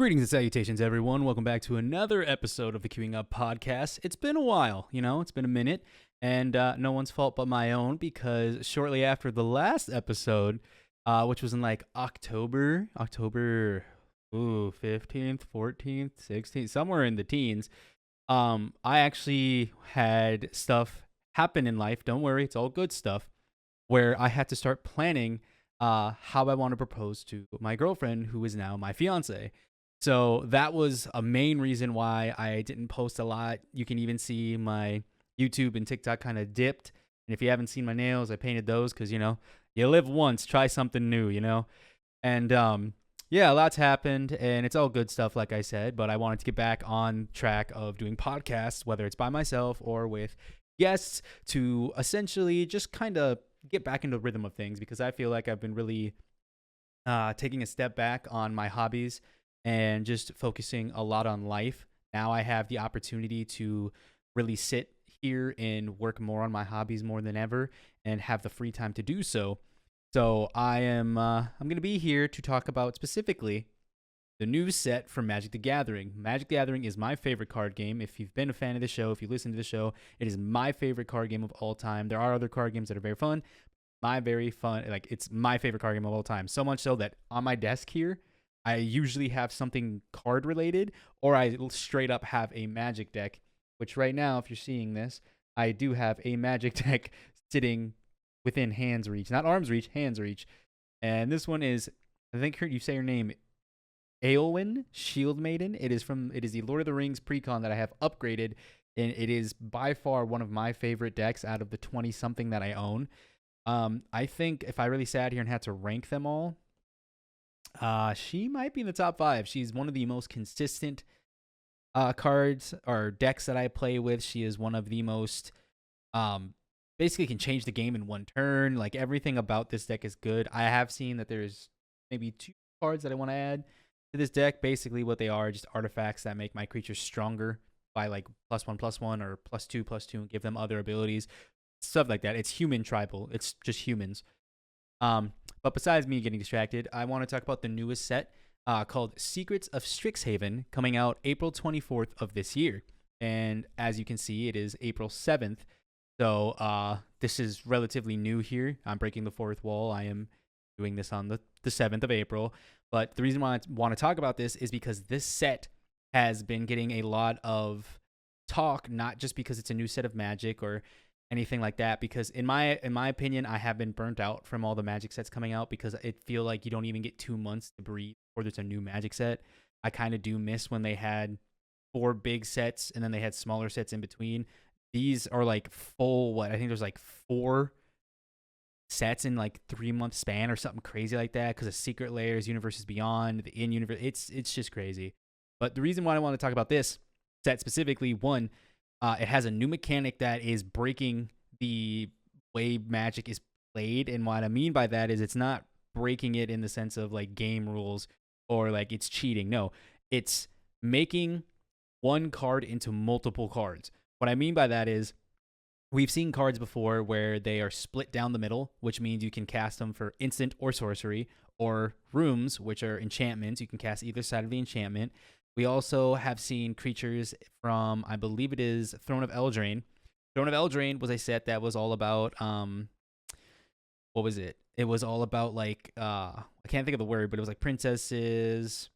Greetings and salutations, everyone. Welcome back to another episode of the Queuing Up Podcast. It's been a while, it's been a minute, and no one's fault but my own because shortly after the last episode, which was in like October 15th, 14th, 16th, somewhere in the teens, I actually had stuff happen in life. Don't worry, it's all good stuff, where I had to start planning how I want to propose to my girlfriend, who is now my fiance. So that was a main reason why I didn't post a lot. You can even see my YouTube and TikTok kind of dipped. And if you haven't seen my nails, I painted those because, you live once, try something new. And yeah, a lot's happened and it's all good stuff, like I said. But I wanted to get back on track of doing podcasts, whether it's by myself or with guests, to essentially just kind of get back into the rhythm of things, because I feel like I've been really taking a step back on my hobbies and just focusing a lot on life. Now I have the opportunity to really sit here and work more on my hobbies more than ever and have the free time to do so. So I'm going to be here to talk about specifically the new set from Magic the Gathering. Magic the Gathering is my favorite card game. If you've been a fan of the show, if you listen to the show, it is my favorite card game of all time. There are other card games that are very fun. It's my favorite card game of all time. So much so that on my desk here, I usually have something card related, or I straight up have a Magic deck, which right now, if you're seeing this, I do have a Magic deck sitting within hand's reach, not arm's reach, hand's reach. And this one is, I think you say your name, Aelwyn Shield Maiden. It is the Lord of the Rings precon that I have upgraded, and it is by far one of my favorite decks out of the 20 something that I own. I think if I really sat here and had to rank them all, she might be in the top 5. She's one of the most consistent cards or decks that I play with. She is one of the most basically can change the game in one turn. Like, everything about this deck is good. I have seen that there's maybe 2 cards that I want to add to this deck. Basically what they are just artifacts that make my creatures stronger by like +1/+1 or +2/+2 and give them other abilities, stuff like that. It's human tribal. It's just humans. But besides me getting distracted, I want to talk about the newest set called Secrets of Strixhaven, coming out April 24th of this year. And as you can see, it is April 7th. So this is relatively new here. I'm breaking the fourth wall. I am doing this on the 7th of April. But the reason why I want to talk about this is because this set has been getting a lot of talk, not just because it's a new set of Magic or anything like that, because in my opinion, I have been burnt out from all the Magic sets coming out, because it feel like you don't even get 2 months to breathe before there's a new Magic set. I kind of do miss when they had 4 big sets and then they had smaller sets in between. These are like full, I think there's like 4 sets in like 3-month span or something crazy like that, because of Secret Lairs, Universes Beyond, the In-Universe. It's just crazy. But the reason why I want to talk about this set specifically, one, it has a new mechanic that is breaking the way Magic is played. And what I mean by that is it's not breaking it in the sense of like game rules or like it's cheating. No, it's making one card into multiple cards. What I mean by that is we've seen cards before where they are split down the middle, which means you can cast them for instant or sorcery, or rooms, which are enchantments. You can cast either side of the enchantment. We also have seen creatures from, I believe it is Throne of Eldraine. Throne of Eldraine was a set that was all about, what was it? It was all about like, I can't think of the word, but it was like princesses,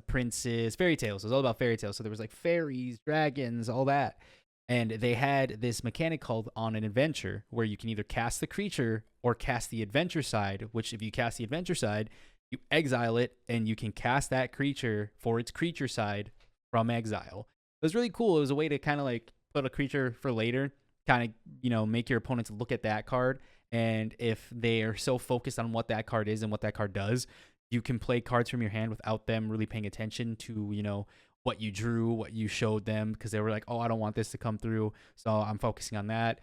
fairy tales. It was all about fairy tales. So there was like fairies, dragons, all that. And they had this mechanic called On an Adventure, where you can either cast the creature or cast the adventure side, which if you cast the adventure side, you exile it, and you can cast that creature for its creature side from exile. It was really cool. It was a way to kind of like put a creature for later, kind of, make your opponents look at that card. And if they are so focused on what that card is and what that card does, you can play cards from your hand without them really paying attention to, what you drew, what you showed them, because they were like, oh, I don't want this to come through, so I'm focusing on that.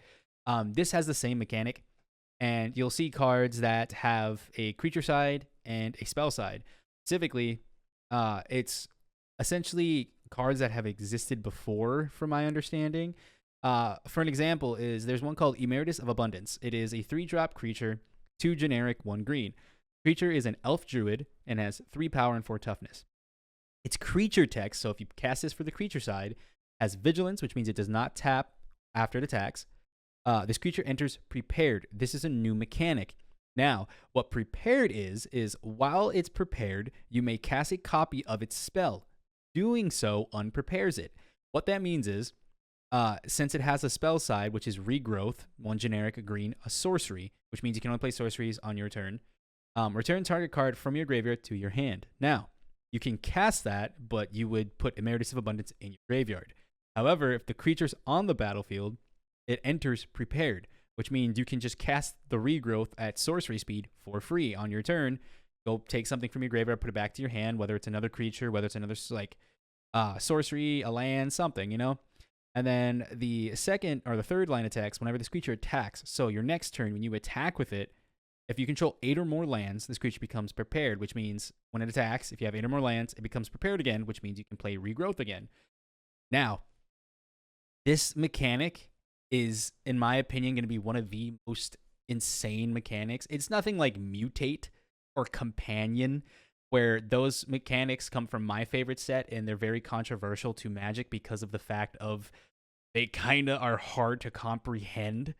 This has the same mechanic, and you'll see cards that have a creature side and a spell side. Specifically, it's essentially cards that have existed before, from my understanding. For an example, there's one called Emeritus of Abundance. It is a 3-drop creature, 2 generic, 1 green. Creature is an elf druid and has 3 power and 4 toughness. It's creature text, so if you cast this for the creature side, has vigilance, which means it does not tap after it attacks. This creature enters prepared. This is a new mechanic. Now, what prepared is while it's prepared, you may cast a copy of its spell. Doing so unprepares it. What that means is, since it has a spell side, which is regrowth, one generic, a green, a sorcery, which means you can only play sorceries on your turn. Return target card from your graveyard to your hand. Now, you can cast that, but you would put Emeritus of Abundance in your graveyard. However, if the creature's on the battlefield, it enters prepared, which means you can just cast the regrowth at sorcery speed for free on your turn. Go take something from your graveyard, put it back to your hand, whether it's another creature, whether it's another like sorcery, a land, something, you know? And then the second or the third line attacks whenever this creature attacks. So your next turn, when you attack with it, if you control 8 or more lands, this creature becomes prepared, which means when it attacks, if you have 8 or more lands, it becomes prepared again, which means you can play regrowth again. Now, this mechanic is, in my opinion, going to be one of the most insane mechanics. It's nothing like Mutate or Companion, where those mechanics come from my favorite set, and they're very controversial to Magic because of the fact of they kind of are hard to comprehend,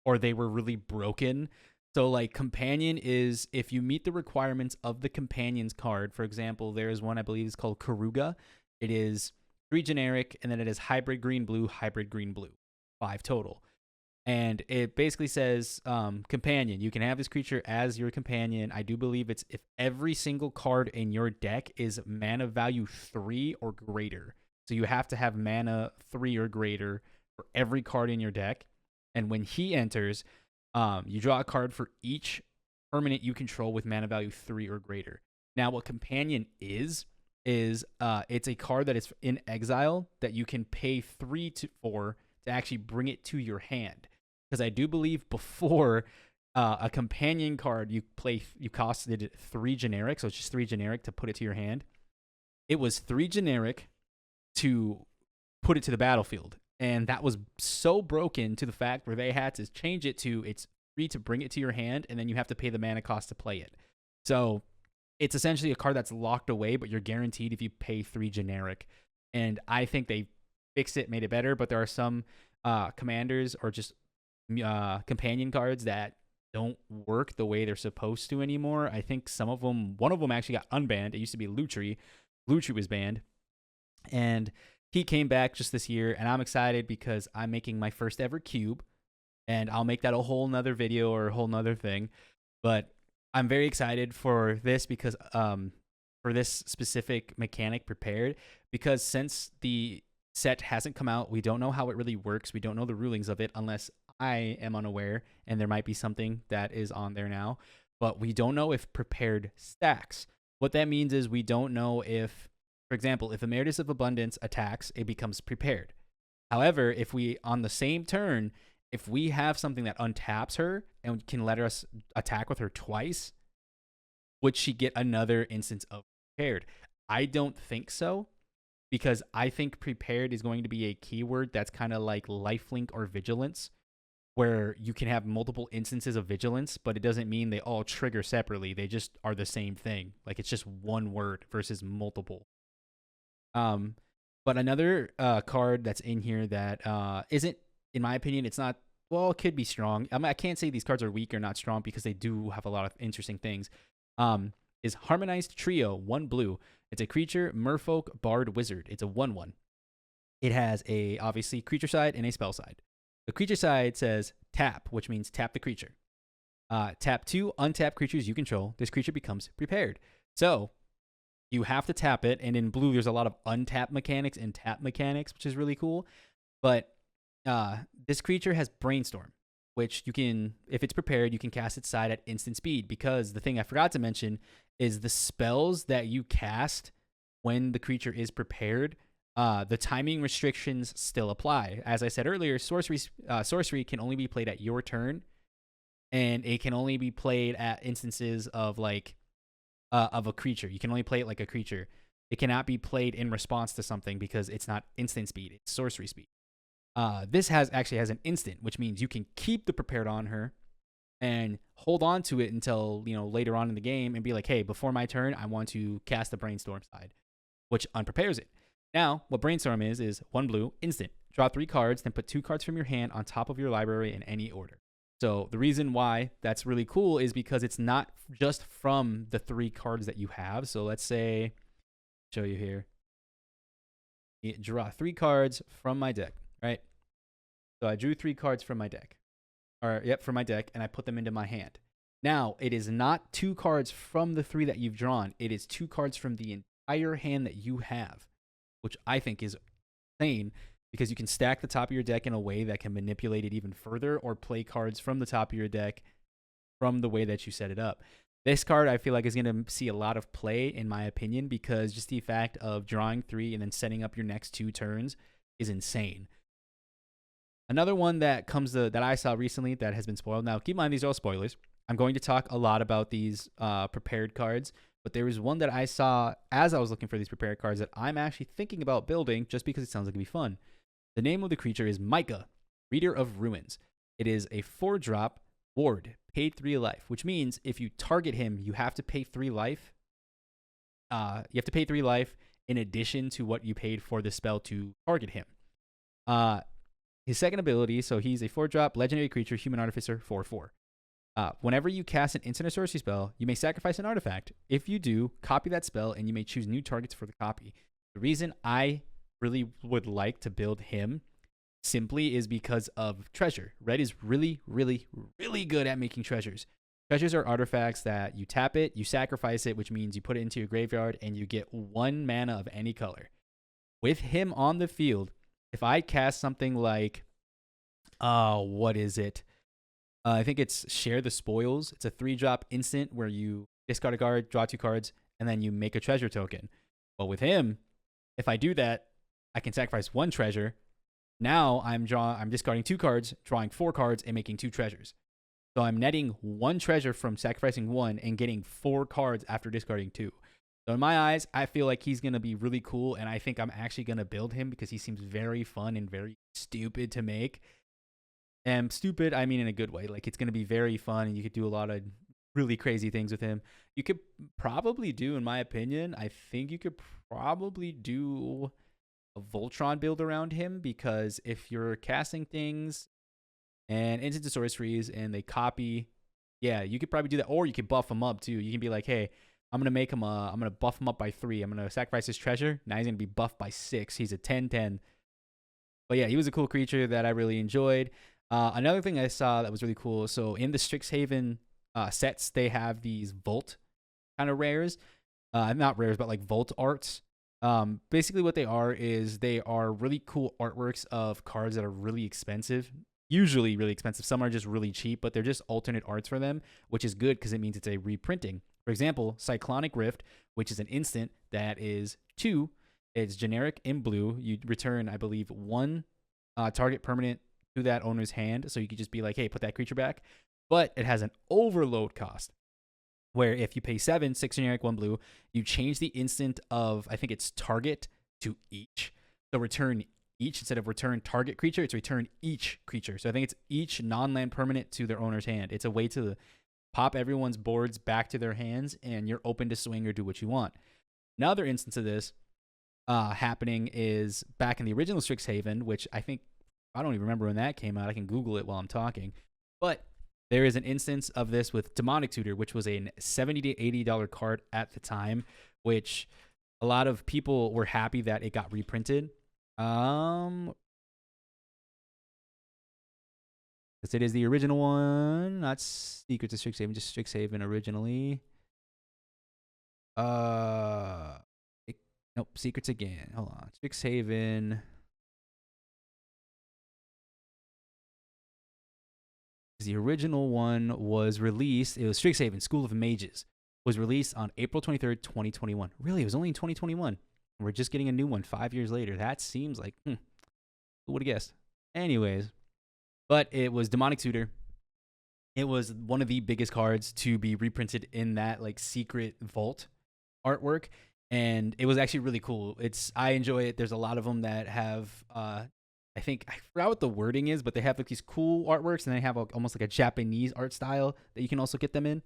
or they were really broken. So, like, Companion is if you meet the requirements of the Companion's card. For example, there is one I believe is called Karuga. It is 3 generic, and then it is hybrid green blue, 5 total. And it basically says companion. You can have this creature as your companion. I do believe it's if every single card in your deck is mana value 3 or greater. So you have to have mana 3 or greater for every card in your deck. And when he enters, you draw a card for each permanent you control with mana value 3 or greater. Now, what companion is it's a card that is in exile that you can pay 3 for to actually bring it to your hand. Because I do believe before a companion card you costed 3 generic, so it's just 3 generic to put it to your hand. It was 3 generic to put it to the battlefield. And that was so broken to the fact where they had to change it to it's 3 to bring it to your hand, and then you have to pay the mana cost to play it. So it's essentially a card that's locked away, but you're guaranteed if you pay 3 generic. And I think they fixed it, made it better, but there are some commanders or just companion cards that don't work the way they're supposed to anymore. I think one of them actually got unbanned. It used to be Lutri. Lutri was banned. And he came back just this year, and I'm excited because I'm making my first ever cube, and I'll make that a whole nother video or a whole nother thing. But I'm very excited for this because for this specific mechanic prepared, because since the set hasn't come out, we don't know how it really works. We don't know the rulings of it unless I am unaware, and there might be something that is on there now. But we don't know if prepared stacks. What that means is we don't know if, for example, if Emeritus of Abundance attacks, it becomes prepared. However, if we, on the same turn, if we have something that untaps her and can let us attack with her twice, would she get another instance of prepared? I don't think so, because I think prepared is going to be a keyword that's kind of like lifelink or vigilance, where you can have multiple instances of vigilance, but it doesn't mean they all trigger separately. They just are the same thing. Like, it's just one word versus multiple. But another card that's in here that isn't, in my opinion, it's not, well, it could be strong. I can't say these cards are weak or not strong because they do have a lot of interesting things. Is Harmonized Trio, 1 blue. It's a creature, merfolk, bard, wizard. It's a 1/1. It has a, obviously, creature side and a spell side. The creature side says tap, which means tap the creature. Tap 2 untap creatures you control. This creature becomes prepared. So you have to tap it, and in blue, there's a lot of untap mechanics and tap mechanics, which is really cool. But this creature has Brainstorm, which you can, if it's prepared, you can cast its side at instant speed, because the thing I forgot to mention is the spells that you cast when the creature is prepared, the timing restrictions still apply. As I said earlier, sorcery can only be played at your turn, and it can only be played at instances of like of a creature. You can only play it like a creature. It cannot be played in response to something because it's not instant speed, it's sorcery speed. This actually has an instant, which means you can keep the prepared on her and hold on to it until, later on in the game and be like, hey, before my turn, I want to cast the Brainstorm side. which unprepares it. Now, what Brainstorm is 1 blue, instant. Draw 3 cards, then put 2 cards from your hand on top of your library in any order. So the reason why that's really cool is because it's not just from the 3 cards that you have. So let's say, show you here, draw 3 cards from my deck, right? So I drew 3 cards from my deck, from my deck, and I put them into my hand. Now, it is not 2 cards from the 3 that you've drawn. It is 2 cards from the entire hand that you have, which I think is insane because you can stack the top of your deck in a way that can manipulate it even further or play cards from the top of your deck from the way that you set it up. This card, I feel like, is going to see a lot of play, in my opinion, because just the fact of drawing 3 and then setting up your next 2 turns is insane. Another one that that I saw recently that has been spoiled. Now, keep in mind, these are all spoilers. I'm going to talk a lot about these prepared cards, but there was one that I saw as I was looking for these prepared cards that I'm actually thinking about building just because it sounds like it'd be fun. The name of the creature is Micah, Reader of Ruins. It is a 4-drop ward, paid 3 life, which means if you target him, you have to pay 3 life. You have to pay 3 life in addition to what you paid for the spell to target him. His second ability, so he's a 4-drop legendary creature, human artificer, 4/4. Whenever you cast an instant or sorcery spell, you may sacrifice an artifact. If you do, copy that spell, and you may choose new targets for the copy. The reason I really would like to build him simply is because of treasure. Red is really, really, really good at making treasures. Treasures are artifacts that you tap it, you sacrifice it, which means you put it into your graveyard, and you get 1 mana of any color. With him on the field, if I cast something like, what is it? I think it's Share the Spoils. It's a 3-drop instant where you discard a card, draw 2 cards, and then you make a treasure token. But with him, if I do that, I can sacrifice 1 treasure. Now I'm discarding 2 cards, drawing 4 cards, and making 2 treasures. So I'm netting 1 treasure from sacrificing 1 and getting 4 cards after discarding 2. So in my eyes, I feel like he's going to be really cool, and I think I'm actually going to build him because he seems very fun and very stupid to make. And stupid, I mean in a good way. Like, it's going to be very fun, and you could do a lot of really crazy things with him. You could probably do, in my opinion, I think you could probably do a Voltron build around him, because if you're casting things and instant sorceries and they copy, yeah, you could probably do that. Or you could buff him up too. You can be like, hey, I'm going to buff him up by 3. I'm going to sacrifice his treasure. Now he's going to be buffed by 6. He's a 10/10. But yeah, he was a cool creature that I really enjoyed. Another thing I saw that was really cool. So in the Strixhaven sets, they have these Volt kind of rares. Not rares, but like Volt arts. Basically what they are is they are really cool artworks of cards that are really expensive. Usually really expensive. Some are just really cheap, but they're just alternate arts for them, which is good because it means it's a reprinting. For example, Cyclonic Rift, which is an instant that is 2. It's generic in blue. You return, I believe, 1 target permanent to that owner's hand. So you could just be like, hey, put that creature back. But it has an overload cost, where if you pay 7, 6 generic, 1 blue, you change the instant of, I think it's target to each. So return each instead of return target creature, it's return each creature. So I think it's each non-land permanent to their owner's hand. It's a way to pop everyone's boards back to their hands, and you're open to swing or do what you want. Another instance of this happening is back in the original Strixhaven, which I don't even remember when that came out. I can Google it while I'm talking. But there is an instance of this with Demonic Tutor, which was a $70 to $80 card at the time, which a lot of people were happy that it got reprinted. Because it is the original one, not Secrets of Strixhaven, just Strixhaven originally. Nope, Secrets again. Hold on. Strixhaven. The original one was released. It was Strixhaven, School of Mages. Was released on April 23rd, 2021. Really, it was only in 2021. We're just getting a new one 5 years later. That seems like, who would have guessed? Anyways, but it was Demonic Tutor. It was one of the biggest cards to be reprinted in that like secret vault artwork, and it was actually really cool. I enjoy it. There's a lot of them that have I think I forgot what the wording is, but they have like these cool artworks, and they have almost like a Japanese art style that you can also get them in.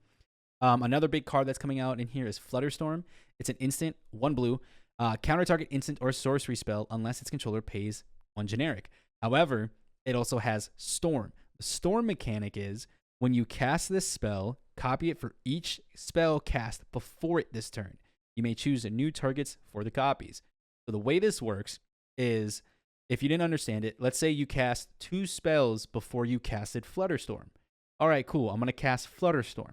Another big card that's coming out in here is Flutterstorm. It's an instant, 1 blue. Counter target instant or sorcery spell unless its controller pays 1 generic. However, it also has Storm. The Storm mechanic is when you cast this spell, copy it for each spell cast before it this turn. You may choose new targets for the copies. So the way this works is, if you didn't understand it, let's say you cast 2 spells before you casted Flutterstorm. All right, cool. I'm going to cast Flutterstorm.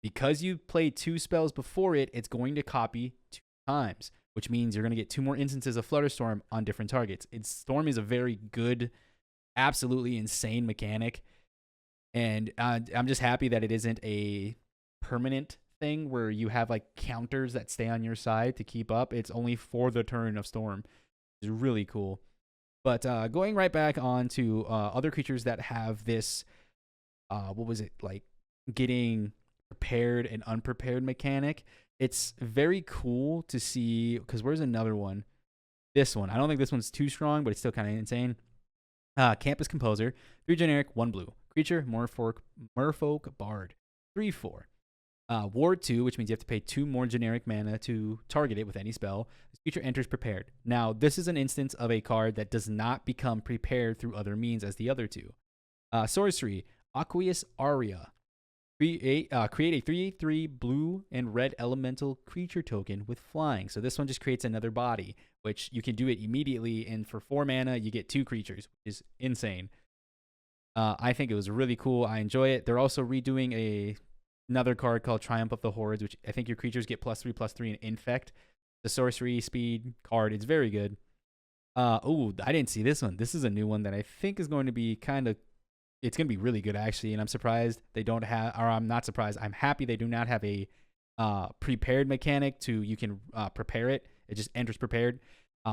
Because you played 2 spells before it, it's going to copy 2 times, which means you're going to get 2 more instances of Flutterstorm on different targets. Storm is a very good, absolutely insane mechanic. And I'm just happy that it isn't a permanent thing where you have like counters that stay on your side to keep up. It's only for the turn of Storm. It's really cool. But going right back on to other creatures that have this, what was it, like getting prepared and unprepared mechanic. It's very cool to see, because where's another one? This one. I don't think this one's too strong, but it's still kind of insane. Campus Composer, 3 generic, 1 blue. Creature, Merfolk Bard, 3/4. Ward 2, which means you have to pay 2 more generic mana to target it with any spell. This creature enters prepared. Now, this is an instance of a card that does not become prepared through other means as the other 2. Sorcery, Aqueous Aria. Create a 3/3 blue and red elemental creature token with flying. So this one just creates another body, which you can do it immediately, and for 4 mana, you get 2 creatures, which is insane. I think it was really cool. I enjoy it. They're also redoing another card called Triumph of the Hordes, which I think your creatures get +3/+3 and infect. The sorcery speed card, it's very good. Oh, I didn't see this one. This is a new one that I think is going to be it's going to be really good, actually, and I'm surprised they don't have, or I'm not surprised, I'm happy they do not have a prepared mechanic you can prepare it. It just enters prepared.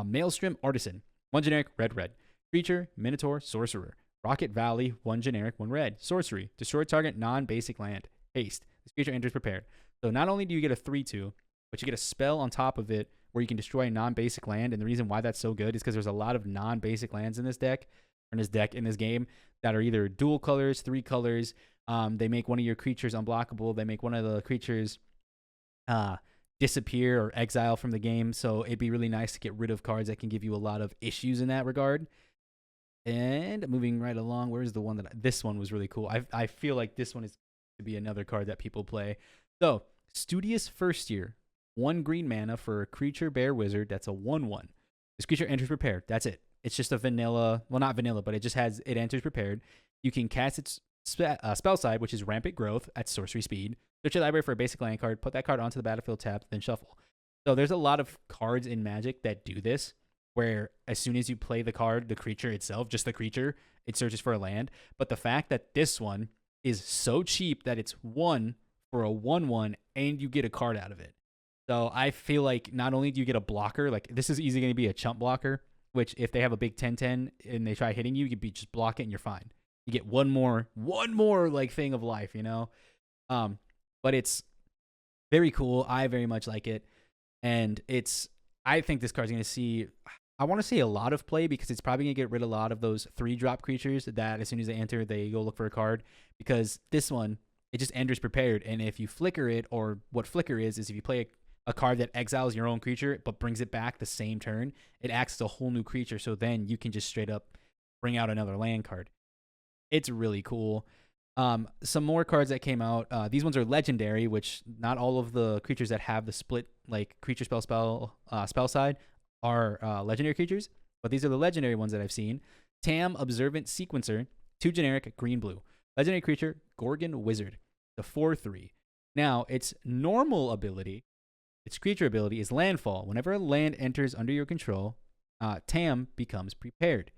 Maelstrom Artisan, 1 generic, red. Creature, Minotaur, Sorcerer. Rocket Valley, 1 generic, 1 red. Sorcery, destroy target non-basic land. Haste, this creature enters prepared. So not only do you get a 3/2, but you get a spell on top of it where you can destroy a non-basic land, and the reason why that's so good is because there's a lot of non-basic lands in this game, that are either dual colors, 3 colors. They make one of your creatures unblockable. They make one of the creatures disappear or exile from the game. So it'd be really nice to get rid of cards that can give you a lot of issues in that regard. And moving right along, where's the one this one was really cool. I feel like this one is to be another card that people play. So Studious First Year, 1 green mana for a creature bear wizard. That's a 1/1. This creature enters prepared. That's it. It's just a vanilla, well, not vanilla, but it enters prepared. You can cast its spell side, which is Rampant Growth at sorcery speed. Search your library for a basic land card, put that card onto the battlefield tapped, then shuffle. So there's a lot of cards in Magic that do this, where as soon as you play the card, the creature itself, just the creature, it searches for a land. But the fact that this one is so cheap that it's 1 for a 1/1 and you get a card out of it. So I feel like not only do you get a blocker, like this is easily going to be a chump blocker, which if they have a big 10/10 and they try hitting you, you could just block it and you're fine. You get one more like thing of life, you know? But it's very cool. I very much like it. And I think this card's going to see, I want to see a lot of play, because it's probably going to get rid of a lot of those 3-drop creatures that as soon as they enter, they go look for a card. Because this one, it just enters prepared. And if you flicker it, or what flicker is if you play a card that exiles your own creature but brings it back the same turn, it acts as a whole new creature. So then you can just straight up bring out another land card. It's really cool. Some more cards that came out. These ones are legendary, which not all of the creatures that have the split like creature spell side are legendary creatures, but these are the legendary ones that I've seen. Tam Observant Sequencer, 2 generic, green blue. Legendary creature, Gorgon Wizard, the 4/3. Now, its normal ability, its creature ability is landfall. Whenever a land enters under your control, Tam becomes prepared.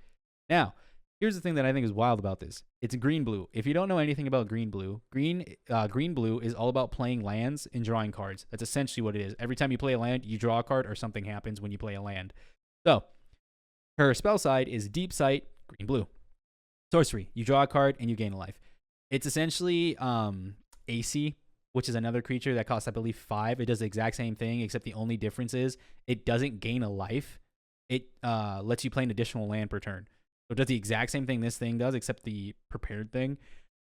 Now, here's the thing that I think is wild about this. It's green blue. If you don't know anything about green blue is all about playing lands and drawing cards. That's essentially what it is. Every time you play a land, you draw a card or something happens when you play a land. So, her spell side is Deep Sight, green blue. Sorcery, you draw a card and you gain a life. It's essentially AC, which is another creature that costs, I believe, 5. It does the exact same thing, except the only difference is it doesn't gain a life. It lets you play an additional land per turn. So it does the exact same thing this thing does, except the prepared thing.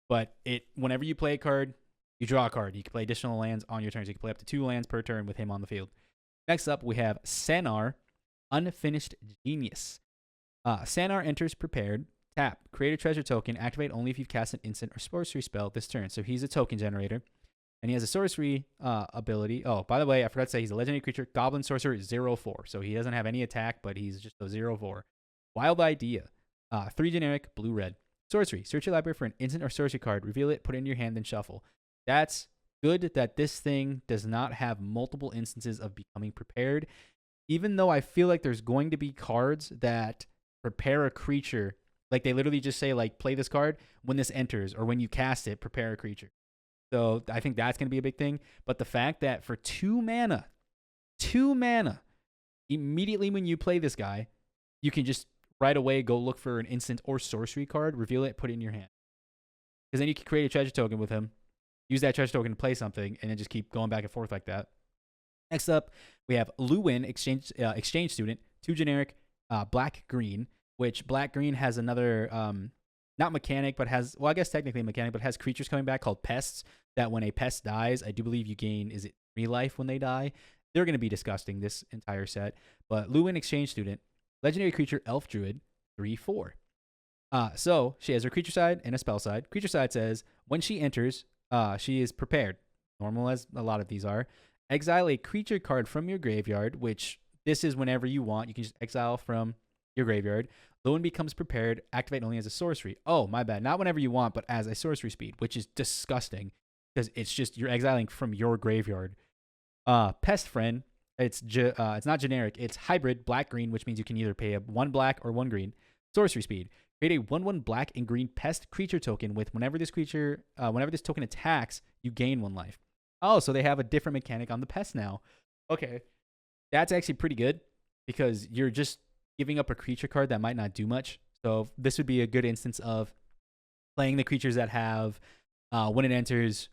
But whenever you play a card, you draw a card. You can play additional lands on your turns. You can play up to 2 lands per turn with him on the field. Next up, we have Sanar, Unfinished Genius. Sanar enters prepared. Tap. Create a treasure token. Activate only if you've cast an instant or sorcery spell this turn. So he's a token generator. And he has a sorcery ability. Oh, by the way, I forgot to say he's a legendary creature. Goblin Sorcerer 0/4. So he doesn't have any attack, but he's just a 0/4. Wild Idea. 3 generic, blue, red. Sorcery. Search your library for an instant or sorcery card. Reveal it, put it in your hand, then shuffle. That's good that this thing does not have multiple instances of becoming prepared. Even though I feel like there's going to be cards that prepare a creature. Like they literally just say, like, play this card when this enters, or when you cast it, prepare a creature. So I think that's going to be a big thing. But the fact that for 2 mana, immediately when you play this guy, you can just right away go look for an instant or sorcery card, reveal it, put it in your hand. Because then you can create a treasure token with him, use that treasure token to play something, and then just keep going back and forth like that. Next up, we have Luwin, Exchange Student, 2 generic, black-green, which black-green has another, not mechanic, but has, well, I guess technically a mechanic, but has creatures coming back called pests, that when a pest dies, I do believe you gain, is it 3 life when they die? They're going to be disgusting, this entire set. But Luwin, Exchange Student, legendary creature, Elf Druid, 3/4. So she has her creature side and a spell side. Creature side says, when she enters, she is prepared, normal as a lot of these are. Exile a creature card from your graveyard, which this is whenever you want. You can just exile from your graveyard. Luwin becomes prepared, activate only as a sorcery. Oh, my bad. Not whenever you want, but as a sorcery speed, which is disgusting because it's just you're exiling from your graveyard. Pest Friend, it's not generic. It's hybrid, black-green, which means you can either pay a 1 black or 1 green. Sorcery speed. Create a 1/1 black and green pest creature token with whenever this token attacks, you gain 1 life. Oh, so they have a different mechanic on the pest now. Okay. That's actually pretty good because you're just giving up a creature card that might not do much. So this would be a good instance of playing the creatures that have when it enters,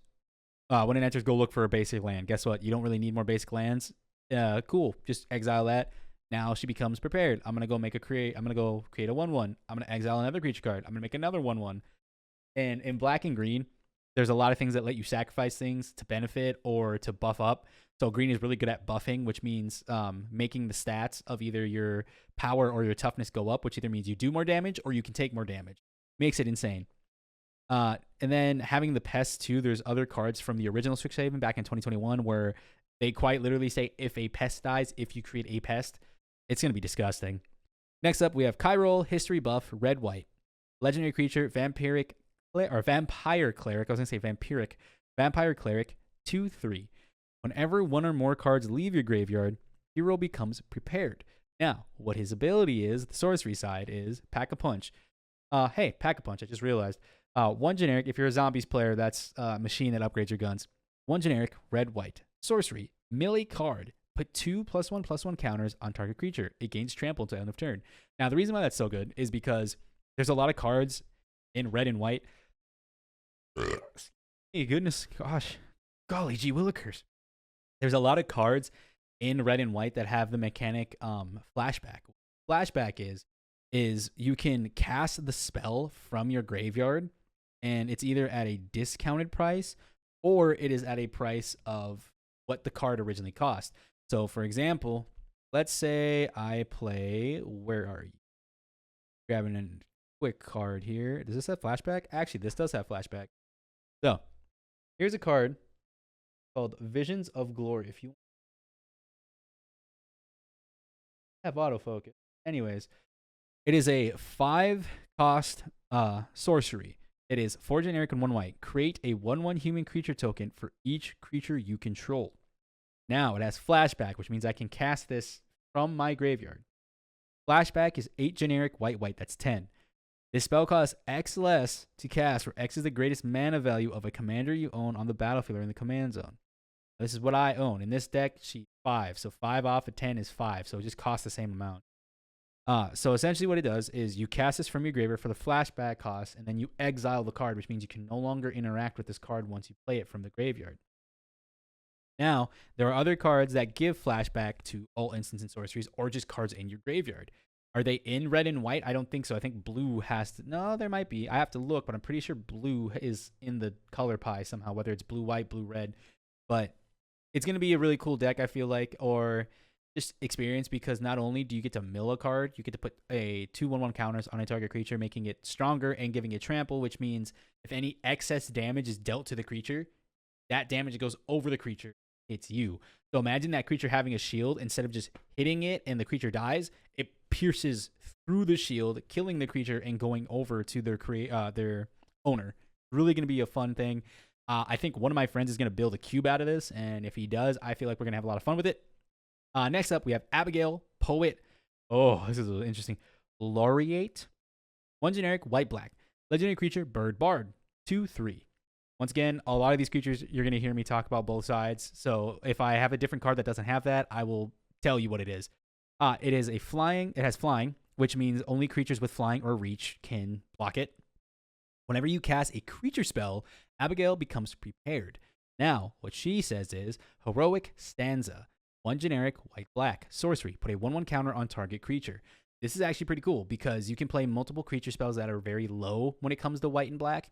go look for a basic land. Guess what? You don't really need more basic lands. Cool. Just exile that. Now she becomes prepared. I'm gonna go create a 1/1. I'm gonna exile another creature card. I'm gonna make another 1/1. And in black and green, there's a lot of things that let you sacrifice things to benefit or to buff up. So green is really good at buffing, which means making the stats of either your power or your toughness go up, which either means you do more damage or you can take more damage. Makes it insane. And then having the pests too, there's other cards from the original Strixhaven back in 2021 where they quite literally say if a pest dies, if you create a pest, it's going to be disgusting. Next up, we have Kyrol, History Buff, Red-White. Legendary creature, Vampire Cleric. I was going to say Vampiric. Vampire Cleric, 2/3. Whenever 1 or more cards leave your graveyard, hero becomes prepared. Now, what his ability is, the sorcery side, is Pack a Punch. Hey, Pack a Punch, I just realized. 1 generic, if you're a zombies player, that's a machine that upgrades your guns. 1 generic, red-white. Sorcery, melee card. Put 2 +1/+1 counters on target creature. It gains trample until end of turn. Now, the reason why that's so good is because there's a lot of cards in red and white. Hey, goodness, gosh. Golly gee willikers. There's a lot of cards in red and white that have the mechanic flashback. Flashback is you can cast the spell from your graveyard, and it's either at a discounted price or it is at a price of what the card originally cost. So, for example, let's say I play, where are you? Grabbing a quick card here. Does this have flashback? Actually, this does have flashback. So, here's a card called Visions of Glory. If you have autofocus. Anyways, it is a 5-cost sorcery. It is 4 generic and 1 white. Create a 1/1 human creature token for each creature you control. Now, it has flashback, which means I can cast this from my graveyard. Flashback is 8 generic, white. That's 10. This spell costs X less to cast, where X is the greatest mana value of a commander you own on the battlefield or in the command zone. This is what I own. In this deck sheet, 5. So 5 off of 10 is 5. So it just costs the same amount. So essentially what it does is you cast this from your graveyard for the flashback cost, and then you exile the card, which means you can no longer interact with this card once you play it from the graveyard. Now, there are other cards that give flashback to all instants and sorceries, or just cards in your graveyard. Are they in red and white? I don't think so. I think blue has to. No, there might be. I have to look, but I'm pretty sure blue is in the color pie somehow, whether it's blue, white, blue, red. But it's going to be a really cool deck, I feel like, or just experience, because not only do you get to mill a card, you get to put a 2/1/1 counters on a target creature, making it stronger and giving it trample, which means if any excess damage is dealt to the creature, that damage goes over the creature. It's you. So imagine that creature having a shield. Instead of just hitting it and the creature dies, it pierces through the shield, killing the creature and going over to their owner. Really going to be a fun thing. I think one of my friends is going to build a cube out of this, and if he does, I feel like we're going to have a lot of fun with it. Next up, we have Abigail, Poet. Oh, this is interesting. Laureate. 1 generic, white, black. Legendary creature, Bird Bard. 2/3. Once again, a lot of these creatures, you're going to hear me talk about both sides. So if I have a different card that doesn't have that, I will tell you what it is. It is a flying. It has flying, which means only creatures with flying or reach can block it. Whenever you cast a creature spell, Abigail becomes prepared. Now, what she says is Heroic Stanza. 1 generic, white, black. Sorcery. Put a 1/1 counter on target creature. This is actually pretty cool because you can play multiple creature spells that are very low when it comes to white and black.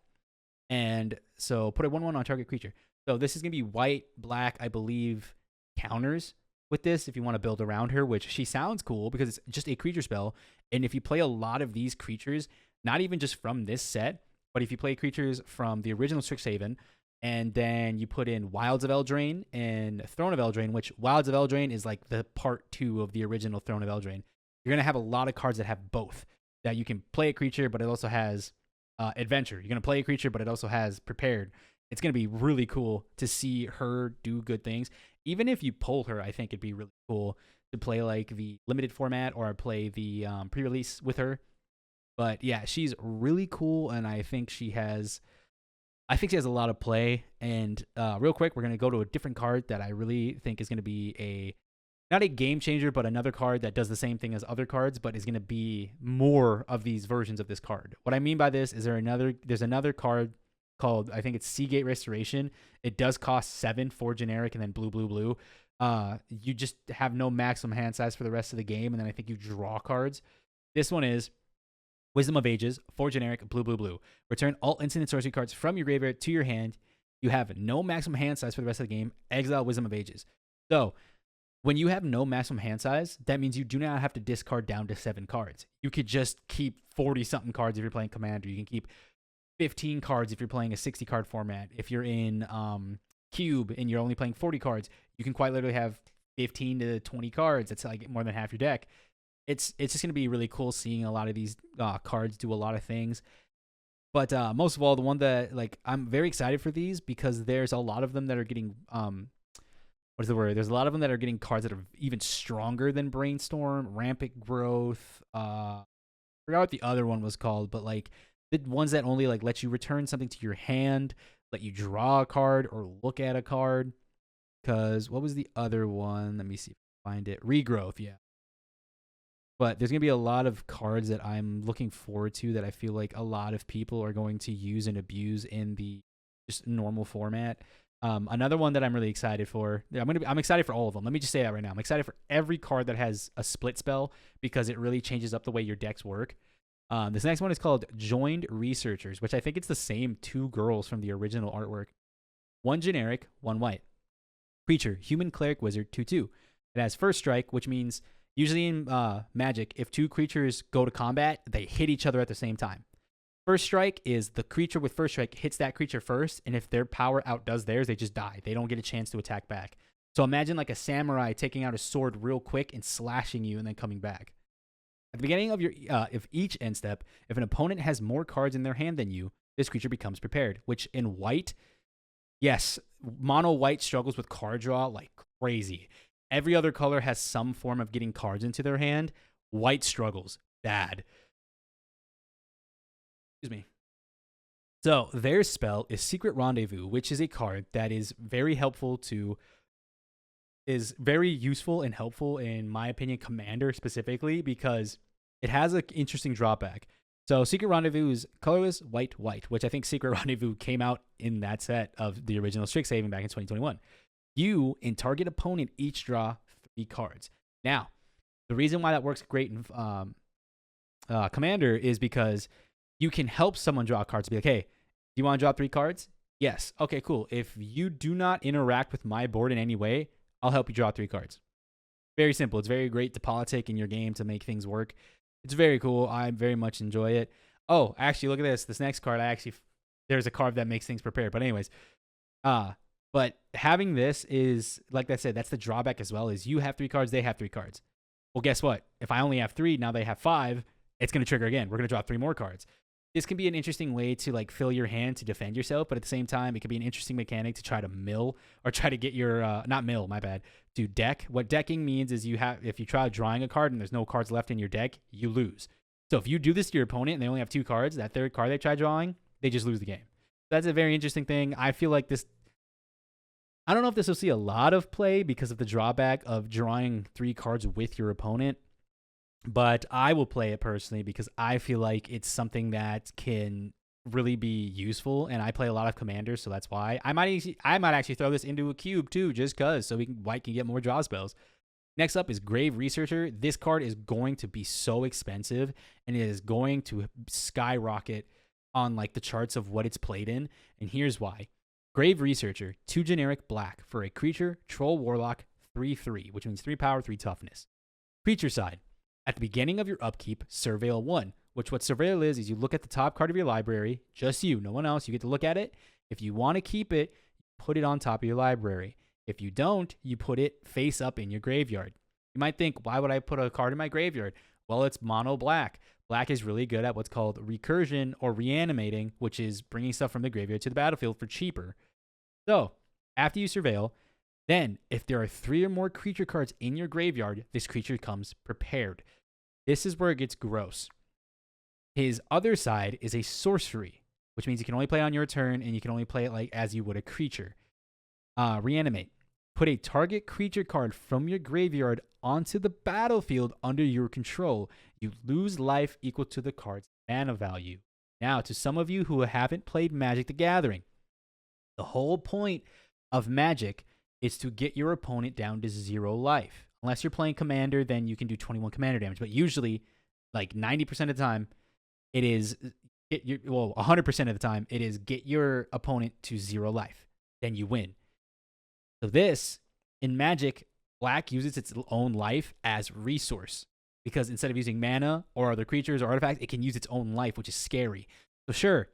And so put a 1/1 on target creature. So this is going to be white, black, I believe, counters with this if you want to build around her, which she sounds cool because it's just a creature spell. And if you play a lot of these creatures, not even just from this set, but if you play creatures from the original Strixhaven, and then you put in Wilds of Eldraine and Throne of Eldraine, which Wilds of Eldraine is like the part 2 of the original Throne of Eldraine, you're going to have a lot of cards that have both. That you can play a creature, but it also has adventure. You're going to play a creature, but it also has prepared. It's going to be really cool to see her do good things. Even if you pull her, I think it'd be really cool to play like the limited format or play the pre-release with her. But yeah, she's really cool, and I think she has a lot of play. And real quick, we're going to go to a different card that I really think is going to be not a game changer, but another card that does the same thing as other cards, but is going to be more of these versions of this card. What I mean by this is there's another card called, I think it's Seagate Restoration. It does cost 7 for generic and then blue, blue, blue. You just have no maximum hand size for the rest of the game, and then I think you draw cards. This one is Wisdom of Ages, 4 generic, blue, blue, blue. Return all instant and sorcery cards from your graveyard to your hand. You have no maximum hand size for the rest of the game. Exile Wisdom of Ages. So when you have no maximum hand size, that means you do not have to discard down to 7 cards. You could just keep 40-something cards if you're playing Commander. You can keep 15 cards if you're playing a 60-card format. If you're in Cube and you're only playing 40 cards, you can quite literally have 15 to 20 cards. That's like more than half your deck. It's just going to be really cool seeing a lot of these cards do a lot of things. But most of all, the one that I'm very excited for these because there's a lot of them that are getting There's a lot of them that are getting cards that are even stronger than Brainstorm, Rampant Growth. I forgot what the other one was called, but the ones that only let you return something to your hand, let you draw a card or look at a card. Because what was the other one? Let me see if I can find it. Regrowth, yeah. But there's going to be a lot of cards that I'm looking forward to that I feel like a lot of people are going to use and abuse in the just normal format. Another one that I'm really excited for. I'm excited for all of them. Let me just say that right now. I'm excited for every card that has a split spell because it really changes up the way your decks work. This next one is called Joined Researchers, which I think it's the same 2 girls from the original artwork. 1 generic, 1 white. Creature, Human Cleric Wizard, 2/2. It has first strike, which means usually in Magic, if 2 creatures go to combat, they hit each other at the same time. First strike is the creature with first strike hits that creature first, and if their power outdoes theirs, they just die. They don't get a chance to attack back. So imagine like a samurai taking out a sword real quick and slashing you and then coming back. At the beginning of if each end step, if an opponent has more cards in their hand than you, this creature becomes prepared, which in white, yes, mono white struggles with card draw like crazy. Every other color has some form of getting cards into their hand. White struggles bad. Excuse me. So their spell is Secret Rendezvous, which is a card that is very useful and helpful in my opinion, Commander specifically, because it has an interesting drawback. So Secret Rendezvous is colorless, white, white, which I think Secret Rendezvous came out in that set of the original Strixhaven back in 2021. You and target opponent each draw 3 cards. Now, the reason why that works great in Commander is because you can help someone draw cards. Be like, hey, do you want to draw 3 cards? Yes. Okay, cool. If you do not interact with my board in any way, I'll help you draw 3 cards. Very simple. It's very great to politic in your game to make things work. It's very cool. I very much enjoy it. Oh, actually, look at this. This next card, there's a card that makes things prepared. But anyways, but having this is, like I said, that's the drawback as well, is you have 3 cards, they have 3 cards. Well, guess what? If I only have 3, now they have 5, it's going to trigger again. We're going to draw 3 more cards. This can be an interesting way to like fill your hand to defend yourself, but at the same time, it could be an interesting mechanic to try to mill or try to get your not mill, my bad, to deck. What decking means is if you try drawing a card and there's no cards left in your deck, you lose. So if you do this to your opponent and they only have 2 cards, that third card they try drawing, they just lose the game. That's a very interesting thing. I feel like this. I don't know if this will see a lot of play because of the drawback of drawing 3 cards with your opponent. But I will play it personally because I feel like it's something that can really be useful, and I play a lot of commanders, so that's why. I might actually throw this into a cube too, just cause, so White can get more draw spells. Next up is Grave Researcher. This card is going to be so expensive, and it is going to skyrocket on like the charts of what it's played in, and here's why. Grave Researcher, 2 generic black for a creature, troll, warlock, 3/3, which means 3 power, 3 toughness. Creature side. At the beginning of your upkeep, Surveil 1, which what Surveil is you look at the top card of your library, just you, no one else, you get to look at it. If you want to keep it, put it on top of your library. If you don't, you put it face up in your graveyard. You might think, why would I put a card in my graveyard? Well, it's mono black. Black is really good at what's called recursion or reanimating, which is bringing stuff from the graveyard to the battlefield for cheaper. So, after you Surveil, then if there are 3 or more creature cards in your graveyard, this creature comes prepared. This is where it gets gross. His other side is a sorcery, which means you can only play it on your turn, and you can only play it like as you would a creature. Reanimate. Put a target creature card from your graveyard onto the battlefield under your control. You lose life equal to the card's mana value. Now, to some of you who haven't played Magic the Gathering, the whole point of Magic is to get your opponent down to 0 life. Unless you're playing Commander, then you can do 21 Commander damage. But usually, like 90% of the time, it is 100% of the time, it is get your opponent to 0 life. Then you win. So this, in Magic, black uses its own life as resource. Because instead of using mana or other creatures or artifacts, it can use its own life, which is scary. So sure,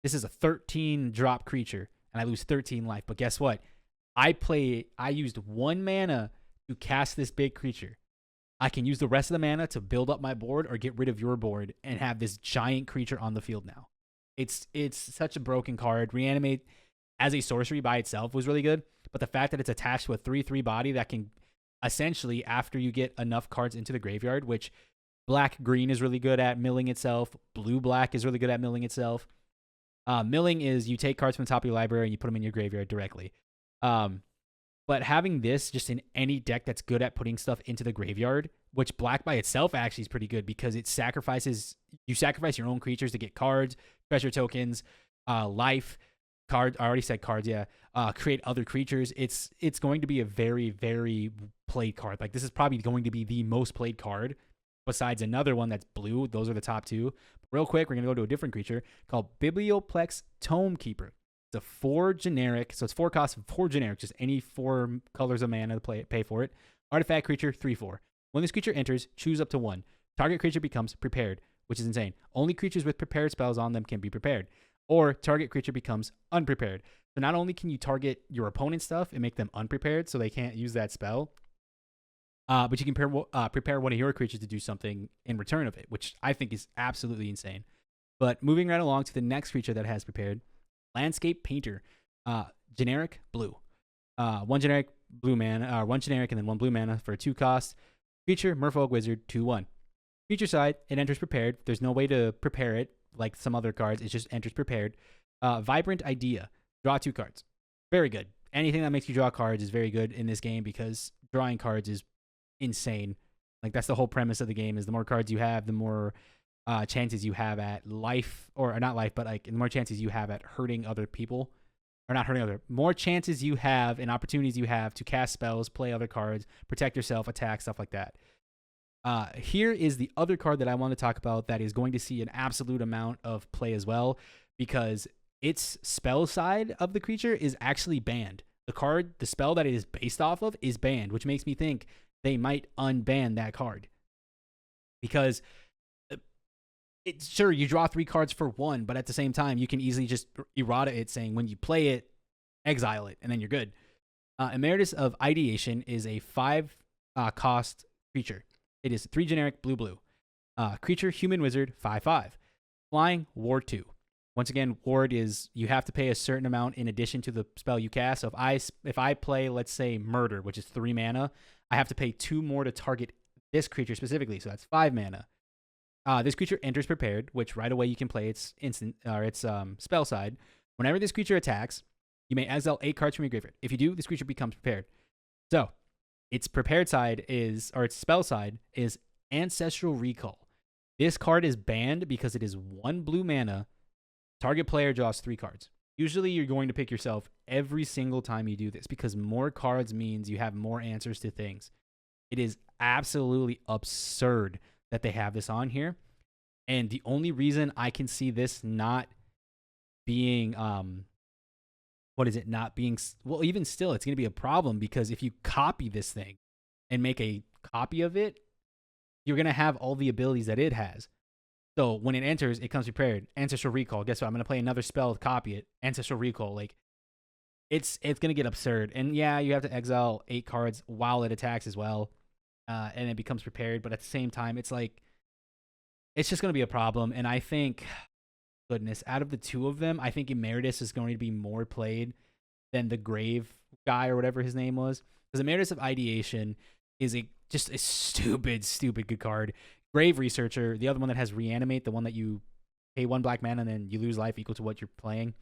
this is a 13 drop creature, and I lose 13 life. But guess what? I used 1 mana to cast this big creature. I can use the rest of the mana to build up my board or get rid of your board and have this giant creature on the field now. It's such a broken card. Reanimate as a sorcery by itself was really good, but the fact that it's attached to a 3/3 body that can essentially, after you get enough cards into the graveyard, which black-green is really good at milling itself, blue-black is really good at milling itself. Milling is you take cards from the top of your library and you put them in your graveyard directly. But having this just in any deck that's good at putting stuff into the graveyard, which black by itself actually is pretty good because you sacrifice your own creatures to get cards, treasure tokens, life, card. I already said cards, yeah. Create other creatures. It's going to be a very, very played card. Like this is probably going to be the most played card besides another one that's blue. Those are the top 2. Real quick, we're going to go to a different creature called Biblioplex Tome Keeper. It's a 4 generic, so it's 4 costs, 4 generic, just any 4 colors of mana to pay for it. Artifact creature, 3/4. When this creature enters, choose up to 1. Target creature becomes prepared, which is insane. Only creatures with prepared spells on them can be prepared. Or target creature becomes unprepared. So not only can you target your opponent's stuff and make them unprepared so they can't use that spell, but you can prepare one of your creatures to do something in return of it, which I think is absolutely insane. But moving right along to the next creature that has prepared, Landscape Painter, generic blue. 1 generic blue mana, 1 generic and then 1 blue mana for a 2 cost. Creature, Merfolk Wizard, 2/1. Creature side, it enters prepared. There's no way to prepare it like some other cards. It just enters prepared. Vibrant Idea, draw 2 cards. Very good. Anything that makes you draw cards is very good in this game because drawing cards is insane. Like that's the whole premise of the game is the more cards you have, the more chances you have at life, or not life, but like the more chances you have at hurting other people, or not hurting more chances you have and opportunities you have to cast spells, play other cards, protect yourself, attack, stuff like that. Here is the other card that I want to talk about that is going to see an absolute amount of play as well, because its spell side of the creature is actually banned. The spell that it is based off of is banned, which makes me think they might unban that card. Because it's sure you draw 3 cards for 1, but at the same time, you can easily just errata it saying when you play it, exile it, and then you're good. Emeritus of Ideation is a 5 cost creature. It is 3 generic blue. Creature, human wizard, 5/5. Flying, ward 2. Once again, ward is you have to pay a certain amount in addition to the spell you cast. So if I play, let's say, Murder, which is 3 mana, I have to pay 2 more to target this creature specifically. So that's 5 mana. This creature enters prepared, which right away you can play its instant or its spell side. Whenever this creature attacks, you may exile 8 cards from your graveyard. If you do, this creature becomes prepared. So its prepared side is, or its spell side is Ancestral Recall. This card is banned because it is 1 blue mana. Target player draws 3 cards. Usually you're going to pick yourself every single time you do this because more cards means you have more answers to things. It is absolutely absurd that they have this on here. And the only reason I can see this not being, well, even still, it's going to be a problem because if you copy this thing and make a copy of it, you're going to have all the abilities that it has. So when it enters, it comes prepared. Ancestral Recall. Guess what? I'm going to play another spell to copy it. Ancestral Recall. Like, it's going to get absurd. And yeah, you have to exile 8 cards while it attacks as well. And it becomes prepared. But at the same time, it's like, it's just going to be a problem. And I think, goodness, out of the 2 of them, I think Emeritus is going to be more played than the Grave guy or whatever his name was. Because Emeritus of Ideation is just a stupid good card. Grave Researcher, the other one that has Reanimate, the one that you pay 1 black mana and then you lose life equal to what you're playing,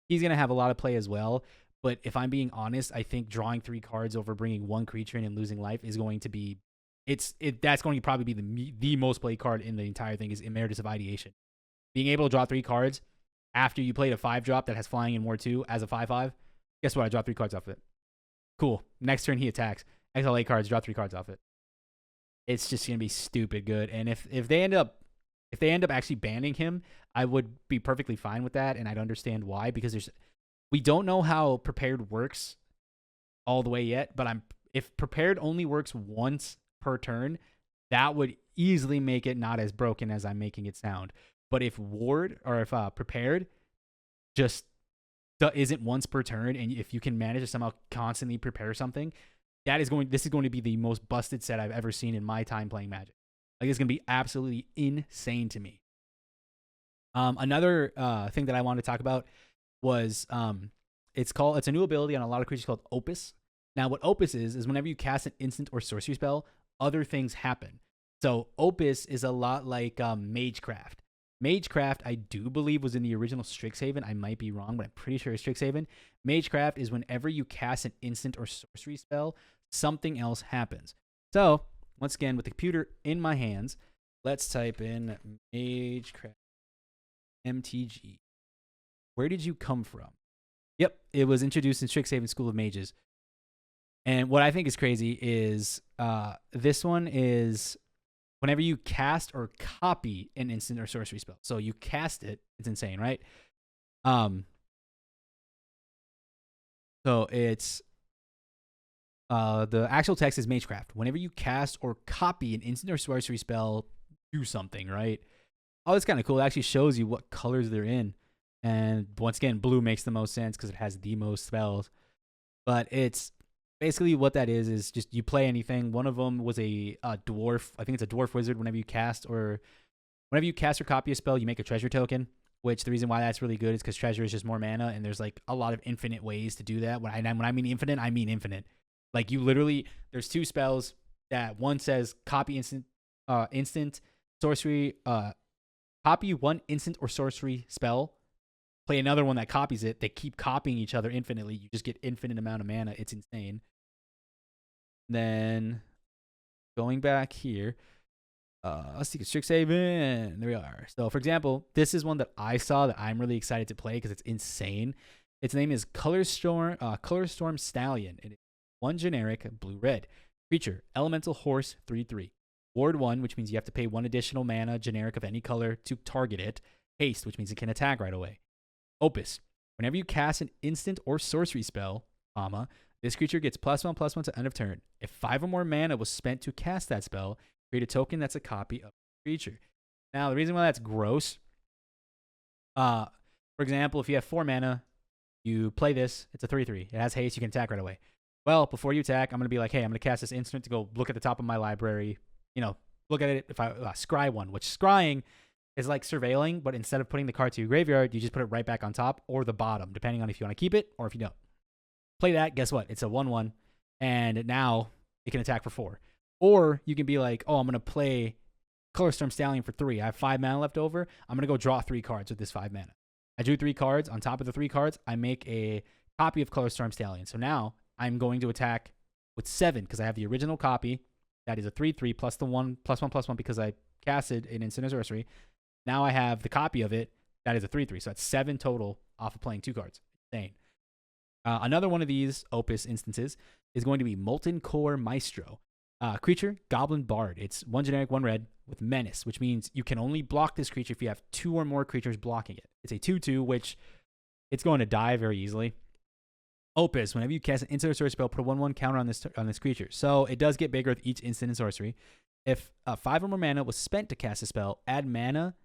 he's going to have a lot of play as well. But if I'm being honest, I think drawing 3 cards over bringing 1 creature in and losing life is going to be, that's going to probably be the most played card in the entire thing is Emeritus of Ideation. Being able to draw 3 cards after you played a 5-drop that has flying in War 2 as a 5/5, guess what? I draw 3 cards off it. Cool. Next turn he attacks. Exile 8 cards, draw 3 cards off it. It's just gonna be stupid good. And if they end up actually banning him, I would be perfectly fine with that, and I'd understand why, because we don't know how prepared works all the way yet, but if prepared only works once per turn, that would easily make it not as broken as I'm making it sound. But if prepared just isn't once per turn, and if you can manage to somehow constantly prepare something, this is going to be the most busted set I've ever seen in my time playing Magic. Like, it's going to be absolutely insane to me. Another thing that I wanted to talk about was it's a new ability on a lot of creatures called Opus. Now, what Opus is whenever you cast an instant or sorcery spell, other things happen. So Opus is a lot like Magecraft. Magecraft, I do believe, was in the original Strixhaven. I might be wrong, but I'm pretty sure it's Strixhaven. Magecraft is whenever you cast an instant or sorcery spell, something else happens. So, once again, with the computer in my hands, let's type in Magecraft MTG. Where did you come from? Yep, it was introduced in Strixhaven School of Mages. And what I think is crazy is this one is whenever you cast or copy an instant or sorcery spell. So you cast it. It's insane, right? So it's the actual text is Magecraft. Whenever you cast or copy an instant or sorcery spell, do something, right? Oh, it's kind of cool. It actually shows you what colors they're in. And once again, blue makes the most sense because it has the most spells. But it's basically what that is just you play anything. One of them was a dwarf. I think it's a dwarf wizard. Whenever you cast or copy a spell, you make a treasure token. Which the reason why that's really good is because treasure is just more mana, and there's like a lot of infinite ways to do that. When I mean infinite, I mean infinite. Like, you literally, there's 2 spells that one says copy instant sorcery, copy 1 instant or sorcery spell, play another one that copies it. They keep copying each other infinitely. You just get infinite amount of mana. It's insane. Then going back here, let's see, Strixhaven. There we are. So, for example, this is one that I saw that I'm really excited to play because it's insane. Its name is Color Storm Stallion. It is 1 generic, blue-red. Creature, Elemental Horse, 3/3. Ward 1, which means you have to pay 1 additional mana, generic of any color, to target it. Haste, which means it can attack right away. Opus. Whenever you cast an instant or sorcery spell, this creature gets +1/+1 to end of turn. If 5 or more mana was spent to cast that spell, create a token that's a copy of the creature. Now, the reason why that's gross, for example, if you have 4 mana, you play this, it's a 3/3. It has haste, you can attack right away. Well, before you attack, I'm going to be like, hey, I'm going to cast this instant to go look at the top of my library, look at it if I scry one, which scrying is like surveilling, but instead of putting the card to your graveyard, you just put it right back on top or the bottom, depending on if you want to keep it or if you don't. Play that, guess what? It's a 1/1, and now it can attack for 4. Or you can be like, oh, I'm going to play Colorstorm Stallion for 3. I have 5 mana left over. I'm going to go draw 3 cards with this 5 mana. I drew 3 cards. On top of the 3 cards, I make a copy of Colorstorm Stallion. So now I'm going to attack with 7 because I have the original copy. That is a 3/3 plus the 1/1/+1 because I casted an instant or sorcery. Now I have the copy of it. That is a 3/3. So that's 7 total off of playing 2 cards. Insane. Another one of these Opus instances is going to be Molten Core Maestro. Creature, Goblin Bard. It's 1 generic, 1 red with Menace, which means you can only block this creature if you have 2 or more creatures blocking it. It's a 2/2, which it's going to die very easily. Opus, whenever you cast an instant or sorcery spell, put a 1/1 counter on this creature. So it does get bigger with each instant and sorcery. If 5 or more mana was spent to cast a spell, add mana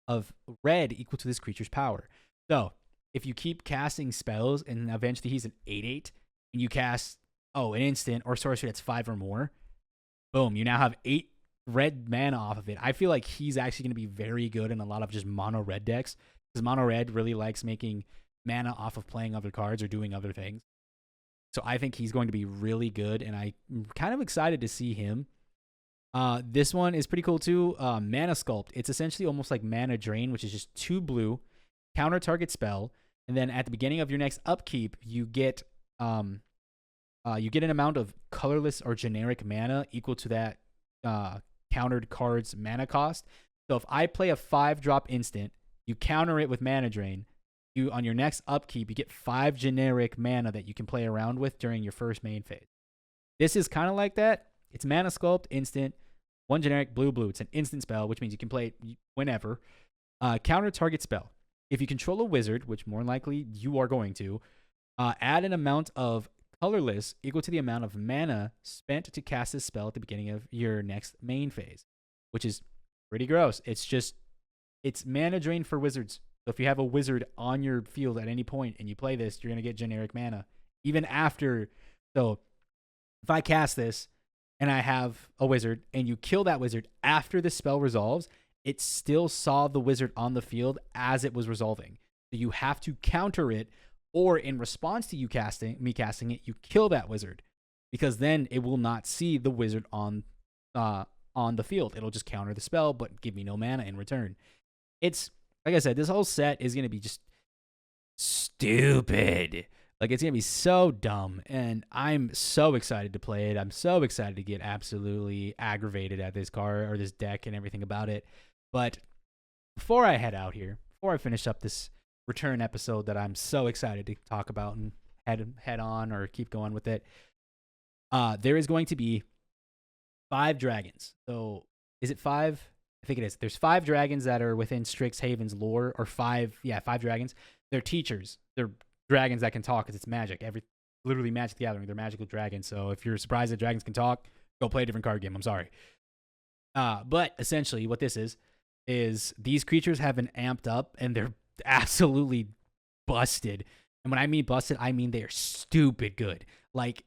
of red equal to this creature's power. So if you keep casting spells and eventually he's an 8/8 and you cast an instant or sorcery that's 5 or more, boom, you now have 8 red mana off of it. I feel like he's actually going to be very good in a lot of just mono red decks because mono red really likes making mana off of playing other cards or doing other things. So I think he's going to be really good, and I'm kind of excited to see him. This one is pretty cool too. Mana Sculpt. It's essentially almost like Mana Drain, which is just 2 blue, counter target spell, and then at the beginning of your next upkeep, you get an amount of colorless or generic mana equal to that countered card's mana cost. So if I play a 5-drop instant, you counter it with Mana Drain. On your next upkeep, you get 5 generic mana that you can play around with during your first main phase. This is kind of like that. It's Mana Sculpt, instant, 1 generic, blue. It's an instant spell, which means you can play it whenever. Counter target spell. If you control a wizard, which more than likely you are going to, add an amount of colorless equal to the amount of mana spent to cast this spell at the beginning of your next main phase, which is pretty gross. It's Mana Drain for wizards. So if you have a wizard on your field at any point and you play this, you're going to get generic mana. Even after. So if I cast this and I have a wizard and you kill that wizard after the spell resolves, it still saw the wizard on the field as it was resolving. So you have to counter it, or in response to me casting it, you kill that wizard, because then it will not see the wizard on the field. It'll just counter the spell but give me no mana in return. It's like I said, this whole set is going to be just stupid. Like, it's going to be so dumb, and I'm so excited to play it. I'm so excited to get absolutely aggravated at this card or this deck and everything about it. But before I head out here, before I finish up this return episode that I'm so excited to talk about and head on or keep going with it, there is going to be 5 dragons. So is it 5? I think it is. There's 5 dragons that are within Strixhaven's lore, or 5 dragons. They're teachers. They're dragons that can talk because it's magic. Literally Magic the Gathering. They're magical dragons. So if you're surprised that dragons can talk, go play a different card game. I'm sorry. But essentially what this is these creatures have been amped up and they're absolutely busted. And when I mean busted, I mean they are stupid good. Like,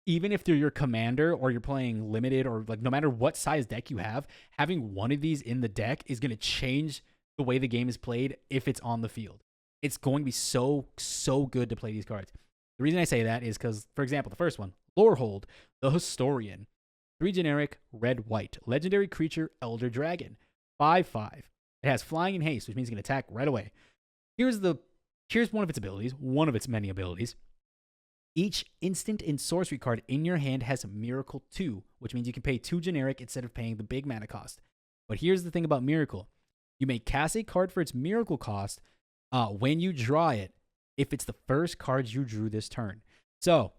even if they're your commander or you're playing limited, or like no matter what size deck you have, having one of these in the deck is going to change the way the game is played if it's on the field. It's going to be so good to play these cards. The reason I say that is because, for example, the first one, Lorehold, the Historian. 3 generic, red-white. Legendary creature, Elder Dragon. 5/5. It has flying and haste, which means it can attack right away. Here's one of its abilities, one of its many abilities. Each instant and sorcery card in your hand has Miracle 2, which means you can pay 2 generic instead of paying the big mana cost. But here's the thing about Miracle. You may cast a card for its Miracle cost when you draw it, if it's the first card you drew this turn. So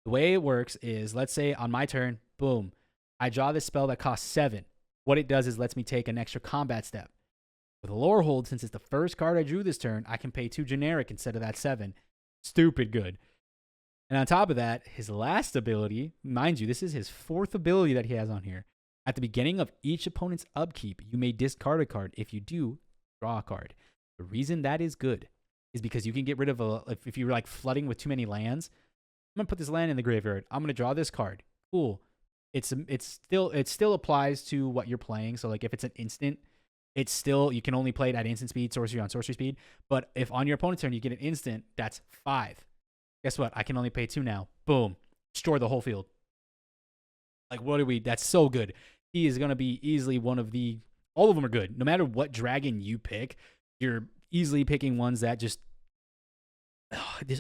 the way it works is, let's say on my turn, boom, I draw this spell that costs 7. What it does is lets me take an extra combat step. With a lore hold, since it's the first card I drew this turn, I can pay 2 generic instead of that 7. Stupid good. And on top of that, his last ability, mind you, this is his 4th ability that he has on here. At the beginning of each opponent's upkeep, you may discard a card. If you do, draw a card. The reason that is good is because you can get rid of if you're like flooding with too many lands. I'm gonna put this land in the graveyard. I'm gonna draw this card. Cool. It still applies to what you're playing. So like if it's an instant, it's still, you can only play it at instant speed, sorcery on sorcery speed. But if on your opponent's turn you get an instant, that's 5. Guess what? I can only pay 2 now. Boom. Destroy the whole field. Like, what are we? That's so good. He is going to be easily one of the, all of them are good. No matter what dragon you pick, you're easily picking ones that just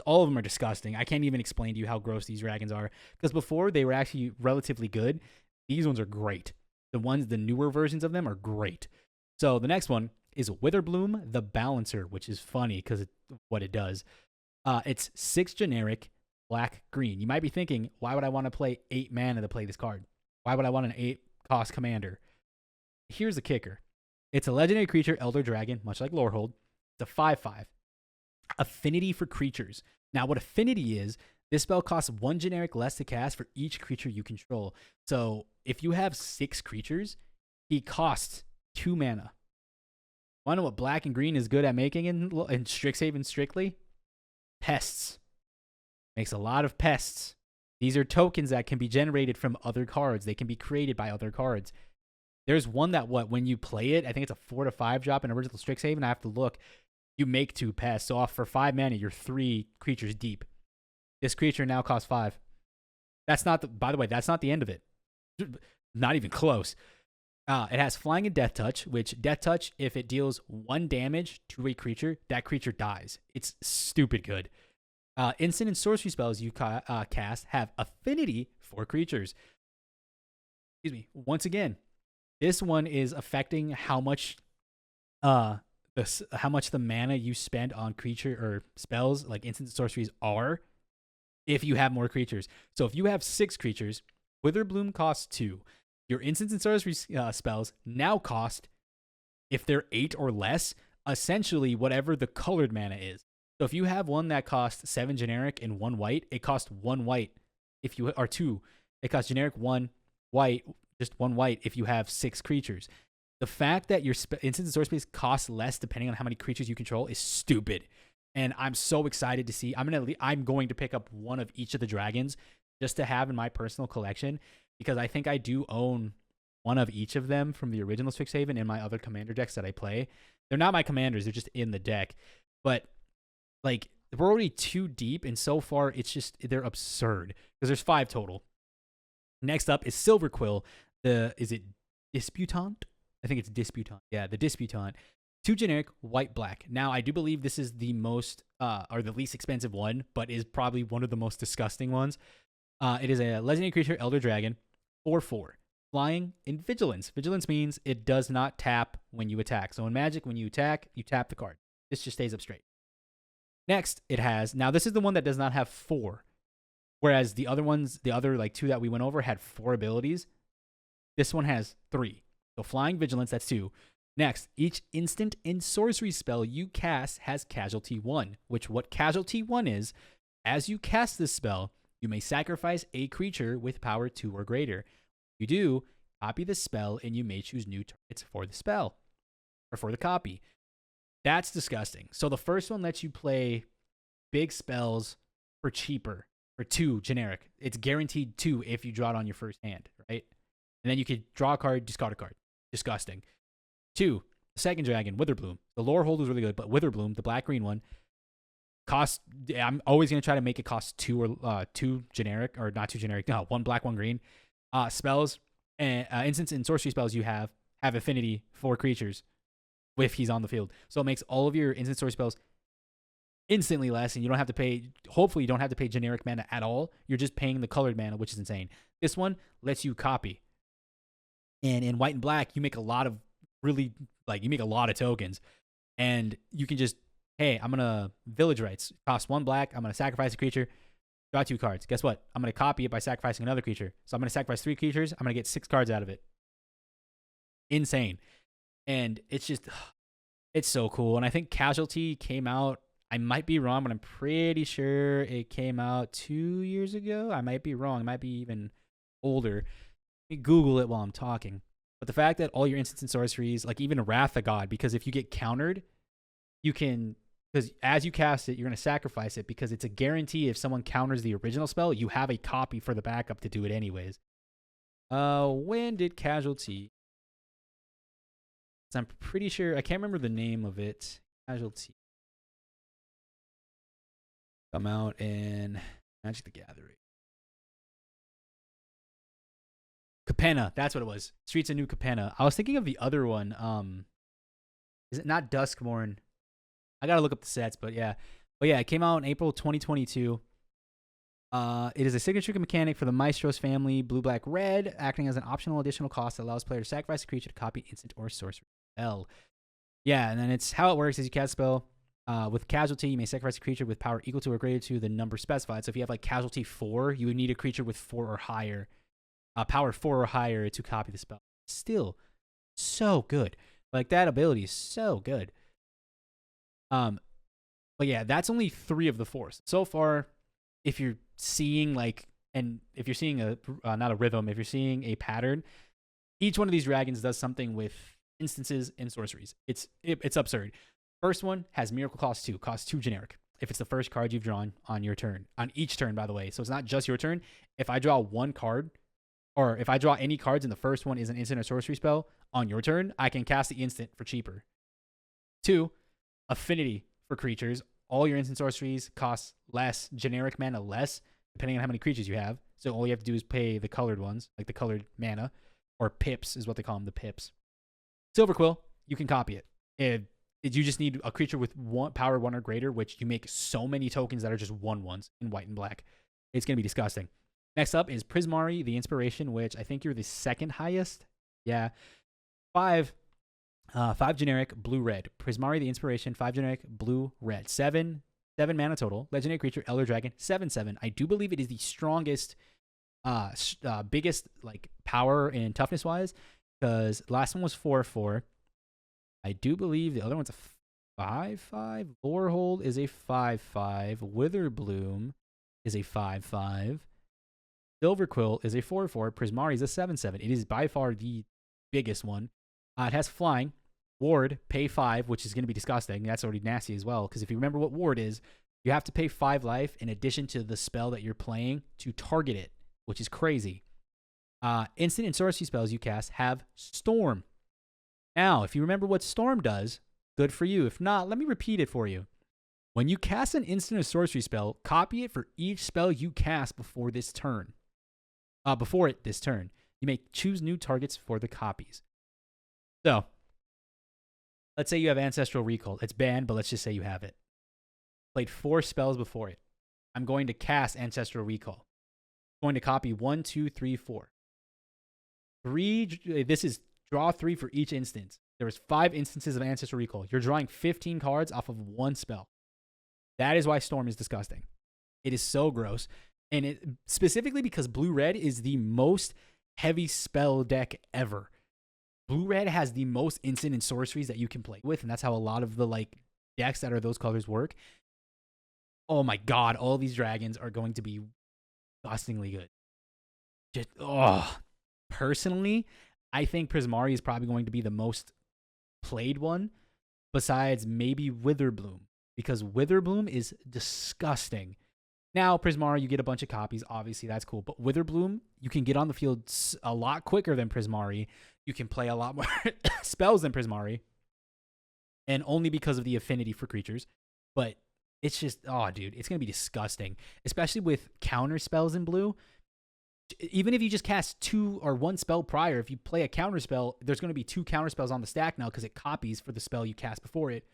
all of them are disgusting. I can't even explain to you how gross these dragons are. Because before, they were actually relatively good. These ones are great. The newer versions of them are great. So the next one is Witherbloom the Balancer, which is funny because what it does. It's 6 generic, black, green. You might be thinking, why would I want to play 8 mana to play this card? Why would I want an 8-cost commander? Here's the kicker. It's a legendary creature, Elder Dragon, much like Lorehold. It's a 5/5. Affinity for creatures. Now, what affinity is, this spell costs 1 generic less to cast for each creature you control. So if you have 6 creatures, he costs 2 mana. Want to know what black and green is good at making in Strixhaven strictly? Pests. Makes a lot of pests. These are tokens that can be generated from other cards. They can be created by other cards. There's one that when you play it, I think it's a 4/5 drop in original Strixhaven. I have to look. You make 2 pests. So for 5 mana, you're 3 creatures deep. This creature now costs 5. That's not by the way, that's not the end of it. Not even close. It has Flying and Death Touch, which Death Touch, if it deals 1 damage to a creature, that creature dies. It's stupid good. Instant and sorcery spells you cast have affinity for creatures. Excuse me. Once again, this one is affecting how much the mana you spend on creature or spells, like instant and sorceries, are if you have more creatures. So if you have 6 creatures, Witherbloom costs 2. Your instants and sorcery spells now cost, if they're 8 or less, essentially whatever the colored mana is. So if you have one that costs 7 generic and 1 white, it costs 1 white. If you are 2, it costs generic 1 white, just 1 white if you have 6 creatures. The fact that your instants and sorcery spells cost less depending on how many creatures you control is stupid. And I'm so excited to see. I'm going to pick up one of each of the dragons just to have in my personal collection, because I think I do own one of each of them from the original Strixhaven in my other commander decks that I play. They're not my commanders, they're just in the deck. But like, we're already 2 deep, and so far it's just, they're absurd because there's 5 total. Next up is Silverquill. Is it Disputant? I think it's Disputant. Yeah, the Disputant. 2 generic, white, black. Now, I do believe this is the most, or the least expensive one, but is probably one of the most disgusting ones. It is a legendary creature, Elder Dragon, 4/4. Flying and Vigilance. Vigilance means it does not tap when you attack. So in Magic, when you attack, you tap the card. This just stays up straight. Next, it has, now this is the one that does not have 4. Whereas the other ones, the other like 2 that we went over had 4 abilities. This one has 3. So Flying Vigilance, that's 2. Next, each instant and sorcery spell you cast has Casualty 1, which what Casualty 1 is, as you cast this spell, you may sacrifice a creature with power 2 or greater. You do, copy the spell, and you may choose new targets for the spell, or for the copy. That's disgusting. So the first one lets you play big spells for cheaper, for 2 generic. It's guaranteed 2 if you draw it on your first hand, right? And then you could draw a card, discard a card. Disgusting. 2, the second dragon, Witherbloom. The lore hold is really good, but Witherbloom, the black-green one, cost, I'm always going to try to make it cost 2 or 2 generic, or not 2 generic, no, 1 black, 1 green. Spells, and instants and sorcery spells you have affinity for creatures if he's on the field. So it makes all of your instant sorcery spells instantly less, and you don't have to pay, hopefully you don't have to pay generic mana at all. You're just paying the colored mana, which is insane. This one lets you copy. And in white and black, you make a lot of really, like, you make a lot of tokens. And you can just, hey, I'm going to Village Rites. Cost 1 black. I'm going to sacrifice a creature. Draw 2 cards. Guess what? I'm going to copy it by sacrificing another creature. So I'm going to sacrifice 3 creatures. I'm going to get 6 cards out of it. Insane. And it's just, It's so cool. And I think Casualty came out, I might be wrong, but I'm pretty sure it came out 2 years ago. I might be wrong. It might be even older. Let me Google it while I'm talking. But the fact that all your instants and sorceries, like even Wrath of God, because if you get countered, you can, because as you cast it, you're going to sacrifice it because it's a guarantee if someone counters the original spell, you have a copy for the backup to do it anyways. When did Casualty? I'm pretty sure, I can't remember the name of it. Casualty. Come out in Magic the Gathering. Capenna, that's what it was. Streets of New Capenna. I was thinking of the other one. Is it not Duskmourn? I gotta look up the sets, but yeah. But yeah, it came out in April 2022. It is a signature mechanic for the Maestros family, blue, black, red, acting as an optional additional cost that allows players to sacrifice a creature to copy instant or sorcery spell. Yeah, and then it's how it works is you cast a spell. With Casualty, you may sacrifice a creature with power equal to or greater to the number specified. So if you have like Casualty 4, you would need a creature with 4 or higher, power 4 or higher to copy the spell. Still so good. Like that ability is so good. But yeah, that's only 3 of the 4. So far, if you're seeing like, and if you're seeing a not a rhythm, if you're seeing a pattern, each one of these dragons does something with instances and sorceries. It's absurd. First one has Miracle cost 2 generic. If it's the first card you've drawn on your turn, on each turn, by the way. So it's not just your turn. If I draw one card, or if I draw any cards and the first one is an instant or sorcery spell on your turn, I can cast the instant for cheaper. 2, affinity for creatures. All your instant sorceries cost less, generic mana less, depending on how many creatures you have. So all you have to do is pay the colored ones, like the colored mana, or pips is what they call them, the pips. Silver Quill, you can copy it. You just need a creature with power 1 or greater, which you make so many tokens that are just 1/1s in white and black. It's going to be disgusting. Next up is Prismari, the Inspiration, which I think you're the second highest. Yeah. 5 generic, blue, red. Prismari, the Inspiration, 5 generic, blue, red. 7 mana total. Legendary creature, Elder Dragon, 7/7. I do believe it is the strongest, biggest like power and toughness wise, because the last one was 4/4. I do believe the other one's a 5/5. Lorehold is a 5/5. Witherbloom is a 5/5. Silverquill is a 4/4. Prismari is a 7/7. It is by far the biggest one. It has flying. Ward, pay 5, which is going to be disgusting. That's already nasty as well, because if you remember what Ward is, you have to pay 5 life in addition to the spell that you're playing to target it, which is crazy. Instant and sorcery spells you cast have Storm. Now, if you remember what Storm does, good for you. If not, let me repeat it for you. When you cast an instant or sorcery spell, copy it for each spell you cast before this turn. This turn. You may choose new targets for the copies. So, let's say you have Ancestral Recall. It's banned, but let's just say you have it. Played 4 spells before it. I'm going to cast Ancestral Recall. I'm going to copy 1, 2, 3, 4. 3, this is draw 3 for each instance. There was 5 instances of Ancestral Recall. You're drawing 15 cards off of 1 spell. That is why Storm is disgusting. It is so gross. And it specifically because blue-red is the most heavy spell deck ever. Blue-red has the most instant and sorceries that you can play with, and that's how a lot of the like decks that are those colors work. Oh my god, all these dragons are going to be disgustingly good. Just personally, I think Prismari is probably going to be the most played one, besides maybe Witherbloom, because Witherbloom is disgusting. Now, Prismari, you get a bunch of copies. Obviously, that's cool. But Witherbloom, you can get on the field a lot quicker than Prismari. You can play a lot more spells than Prismari. And only because of the affinity for creatures. But it's just, dude, it's going to be disgusting. Especially with counter spells in blue. Even if you just cast 2 or 1 spell prior, if you play a counter spell, there's going to be 2 counter spells on the stack now because it copies for the spell you cast before it.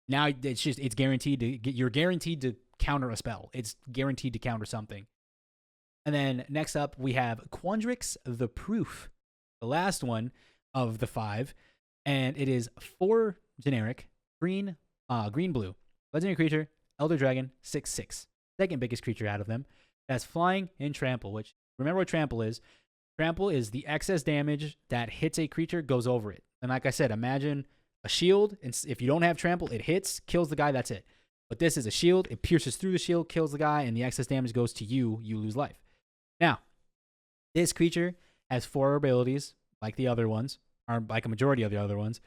Now it's guaranteed to get, you're guaranteed to counter a spell. It's guaranteed to counter something. And then next up, we have Quandrix the Proof, the last one of the 5. And it is 4 generic, green, blue. Legendary creature, Elder Dragon, 6/6. Second biggest creature out of them. It has flying and trample, which, remember what trample is. Trample is the excess damage that hits a creature, goes over it. And like I said, imagine A shield, and if you don't have trample, it hits, kills the guy, that's it. But this is a shield, it pierces through the shield, kills the guy, and the excess damage goes to you, you lose life. Now, this creature has 4 abilities, like the other ones, or like a majority of the other ones.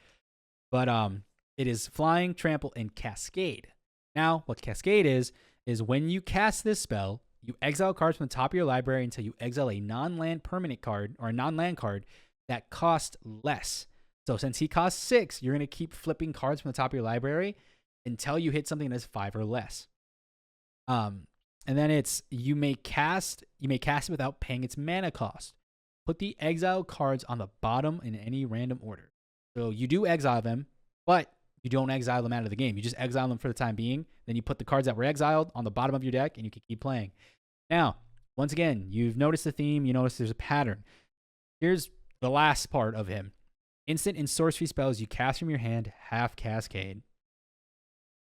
But it is flying, trample, and cascade. Now, what cascade is when you cast this spell, you exile cards from the top of your library until you exile a non-land permanent card or a non-land card that costs less. So since he costs 6, you're going to keep flipping cards from the top of your library until you hit something that's 5 or less. And then it's you may cast it without paying its mana cost. Put the exiled cards on the bottom in any random order. So you do exile them, but you don't exile them out of the game. You just exile them for the time being. Then you put the cards that were exiled on the bottom of your deck, and you can keep playing. Now, once again, you've noticed the theme. You notice there's a pattern. Here's the last part of him. Instant and sorcery spells you cast from your hand have cascade.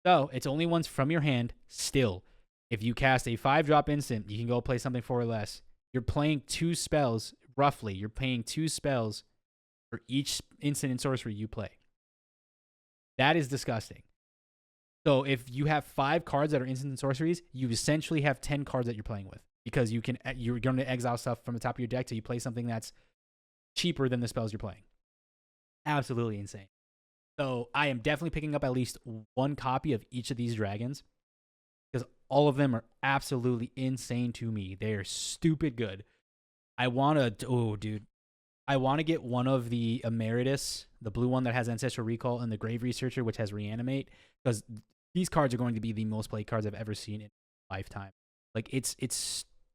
So it's only ones from your hand still. If you cast a 5-drop instant, you can go play something 4 or less. You're playing 2 spells, roughly. You're paying 2 spells for each instant and sorcery you play. That is disgusting. So if you have 5 cards that are instant and sorceries, you essentially have 10 cards that you're playing with. Because you're going to exile stuff from the top of your deck till you play something that's cheaper than the spells you're playing. Absolutely insane. So I am definitely picking up at least 1 copy of each of these dragons. Because all of them are absolutely insane to me. They are stupid good. I want to get one of the Emeritus, the blue one that has Ancestral Recall, and the Grave Researcher, which has Reanimate, because these cards are going to be the most played cards I've ever seen in my lifetime. Like, it's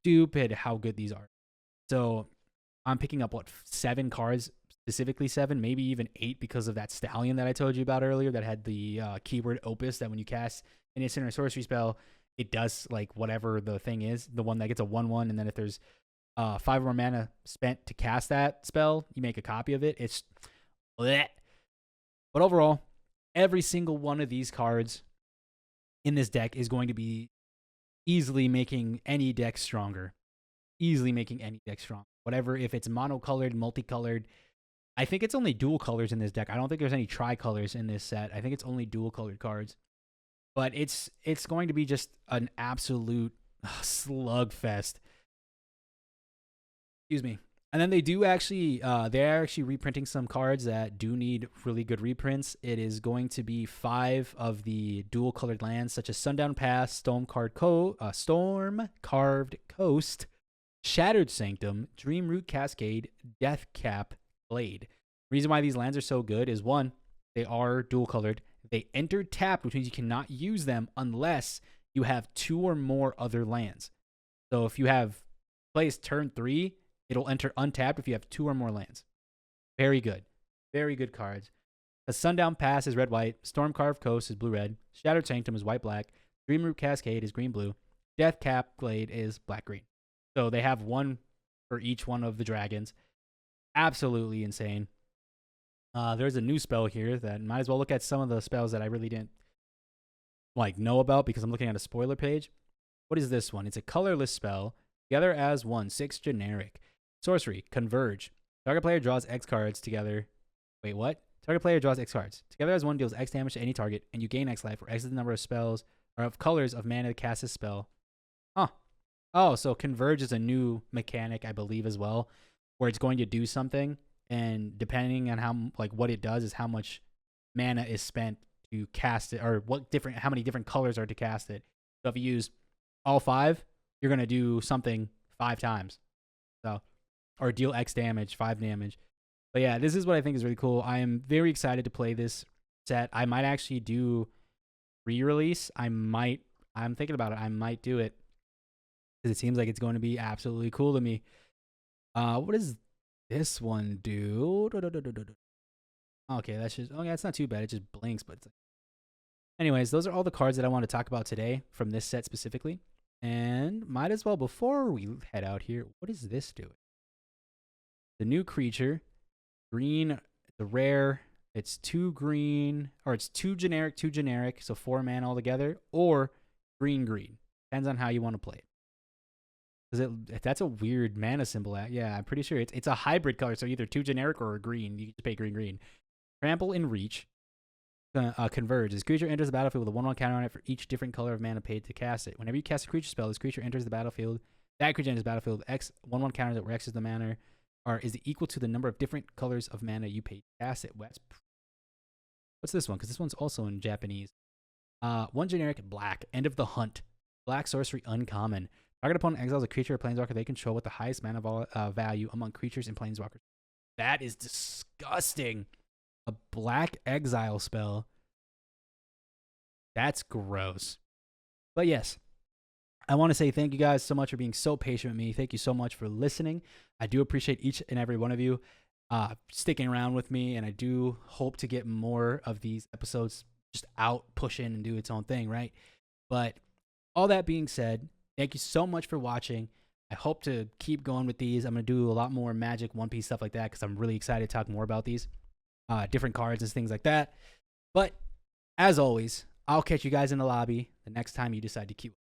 stupid how good these are. So I'm picking up, 7 cards, specifically 7, maybe even 8 because of that Stallion that I told you about earlier that had the keyword Opus, that when you cast an instant or sorcery spell, it does like whatever the thing is, the one that gets a 1/1, and then if there's 5 or more mana spent to cast that spell, you make a copy of it. It's bleh. But overall, every single one of these cards in this deck is going to be easily making any deck stronger. Easily making any deck strong. Whatever, if it's monocolored, multicolored. I think it's only dual colors in this deck. I don't think there's any tricolors in this set. I think it's only dual colored cards. But it's going to be just an absolute slugfest. Excuse me. And then they do actually, they're actually reprinting some cards that do need really good reprints. It is going to be 5 of the dual colored lands, such as Sundown Pass, Storm Carved Coast, Shattered Sanctum, Dreamroot Cascade, Deathcap Blade. The reason why these lands are so good is, 1, they are dual colored. They enter tapped, which means you cannot use them unless you have 2 or more other lands. So if you have plays turn 3, it'll enter untapped if you have 2 or more lands. Very good. Very good cards. The Sundown Pass is red-white. Storm Carved Coast is blue-red. Shattered Sanctum is white-black. Dreamroot Cascade is green-blue. Deathcap Blade is black-green. So they have 1 for each one of the dragons. Absolutely insane. There's a new spell here that might as well look at some of the spells that I really didn't know about because I'm looking at a spoiler page. What is this one? It's a colorless spell. Together as 1, 6 generic. Sorcery, Converge. Target player draws X cards together. Wait, what? Target player draws X cards. Together as 1 deals X damage to any target, and you gain X life, or X is the number of spells, or of colors of mana to cast this spell. Huh. Oh, so Converge is a new mechanic, I believe, as well, where it's going to do something, and depending on how, what it does is how much mana is spent to cast it, or how many different colors are to cast it. So if you use all 5, you're going to do something 5 times. So, or deal X damage, 5 damage. But yeah, this is what I think is really cool. I am very excited to play this set. I might actually do re-release. I'm thinking about it. I might do it because it seems like it's going to be absolutely cool to me. What does this one do? Okay, it's not too bad. It just blinks, but anyways, those are all the cards that I want to talk about today from this set specifically. And might as well, before we head out here, what is this doing? The new creature, green, the rare, it's 2 green, or it's 2 generic, so 4 mana altogether, or green. Depends on how you want to play it. Because that's a weird mana symbol. Yeah, I'm pretty sure it's a hybrid color, so either 2 generic or a green. You can just pay green. Trample and Reach. Converge. This creature enters the battlefield with a 1/1 counter on it for each different color of mana paid to cast it. Whenever you cast a creature spell, this creature enters the battlefield. That creature enters the battlefield with X 1/1 counter that where X is the mana, or is equal to the number of different colors of mana you paid to cast it. What's this one? Because this one's also in Japanese. One generic black. End of the hunt. Black sorcery uncommon. Target opponent exiles a creature or planeswalker they control with the highest mana value among creatures and planeswalkers. That is disgusting. A black exile spell. That's gross. But yes, I want to say thank you guys so much for being so patient with me. Thank you so much for listening. I do appreciate each and every one of you sticking around with me, and I do hope to get more of these episodes just out, pushing, and do its own thing, right? But all that being said, thank you so much for watching. I hope to keep going with these. I'm going to do a lot more Magic, One Piece, stuff like that, because I'm really excited to talk more about these different cards and things like that. But as always, I'll catch you guys in the lobby the next time you decide to queue.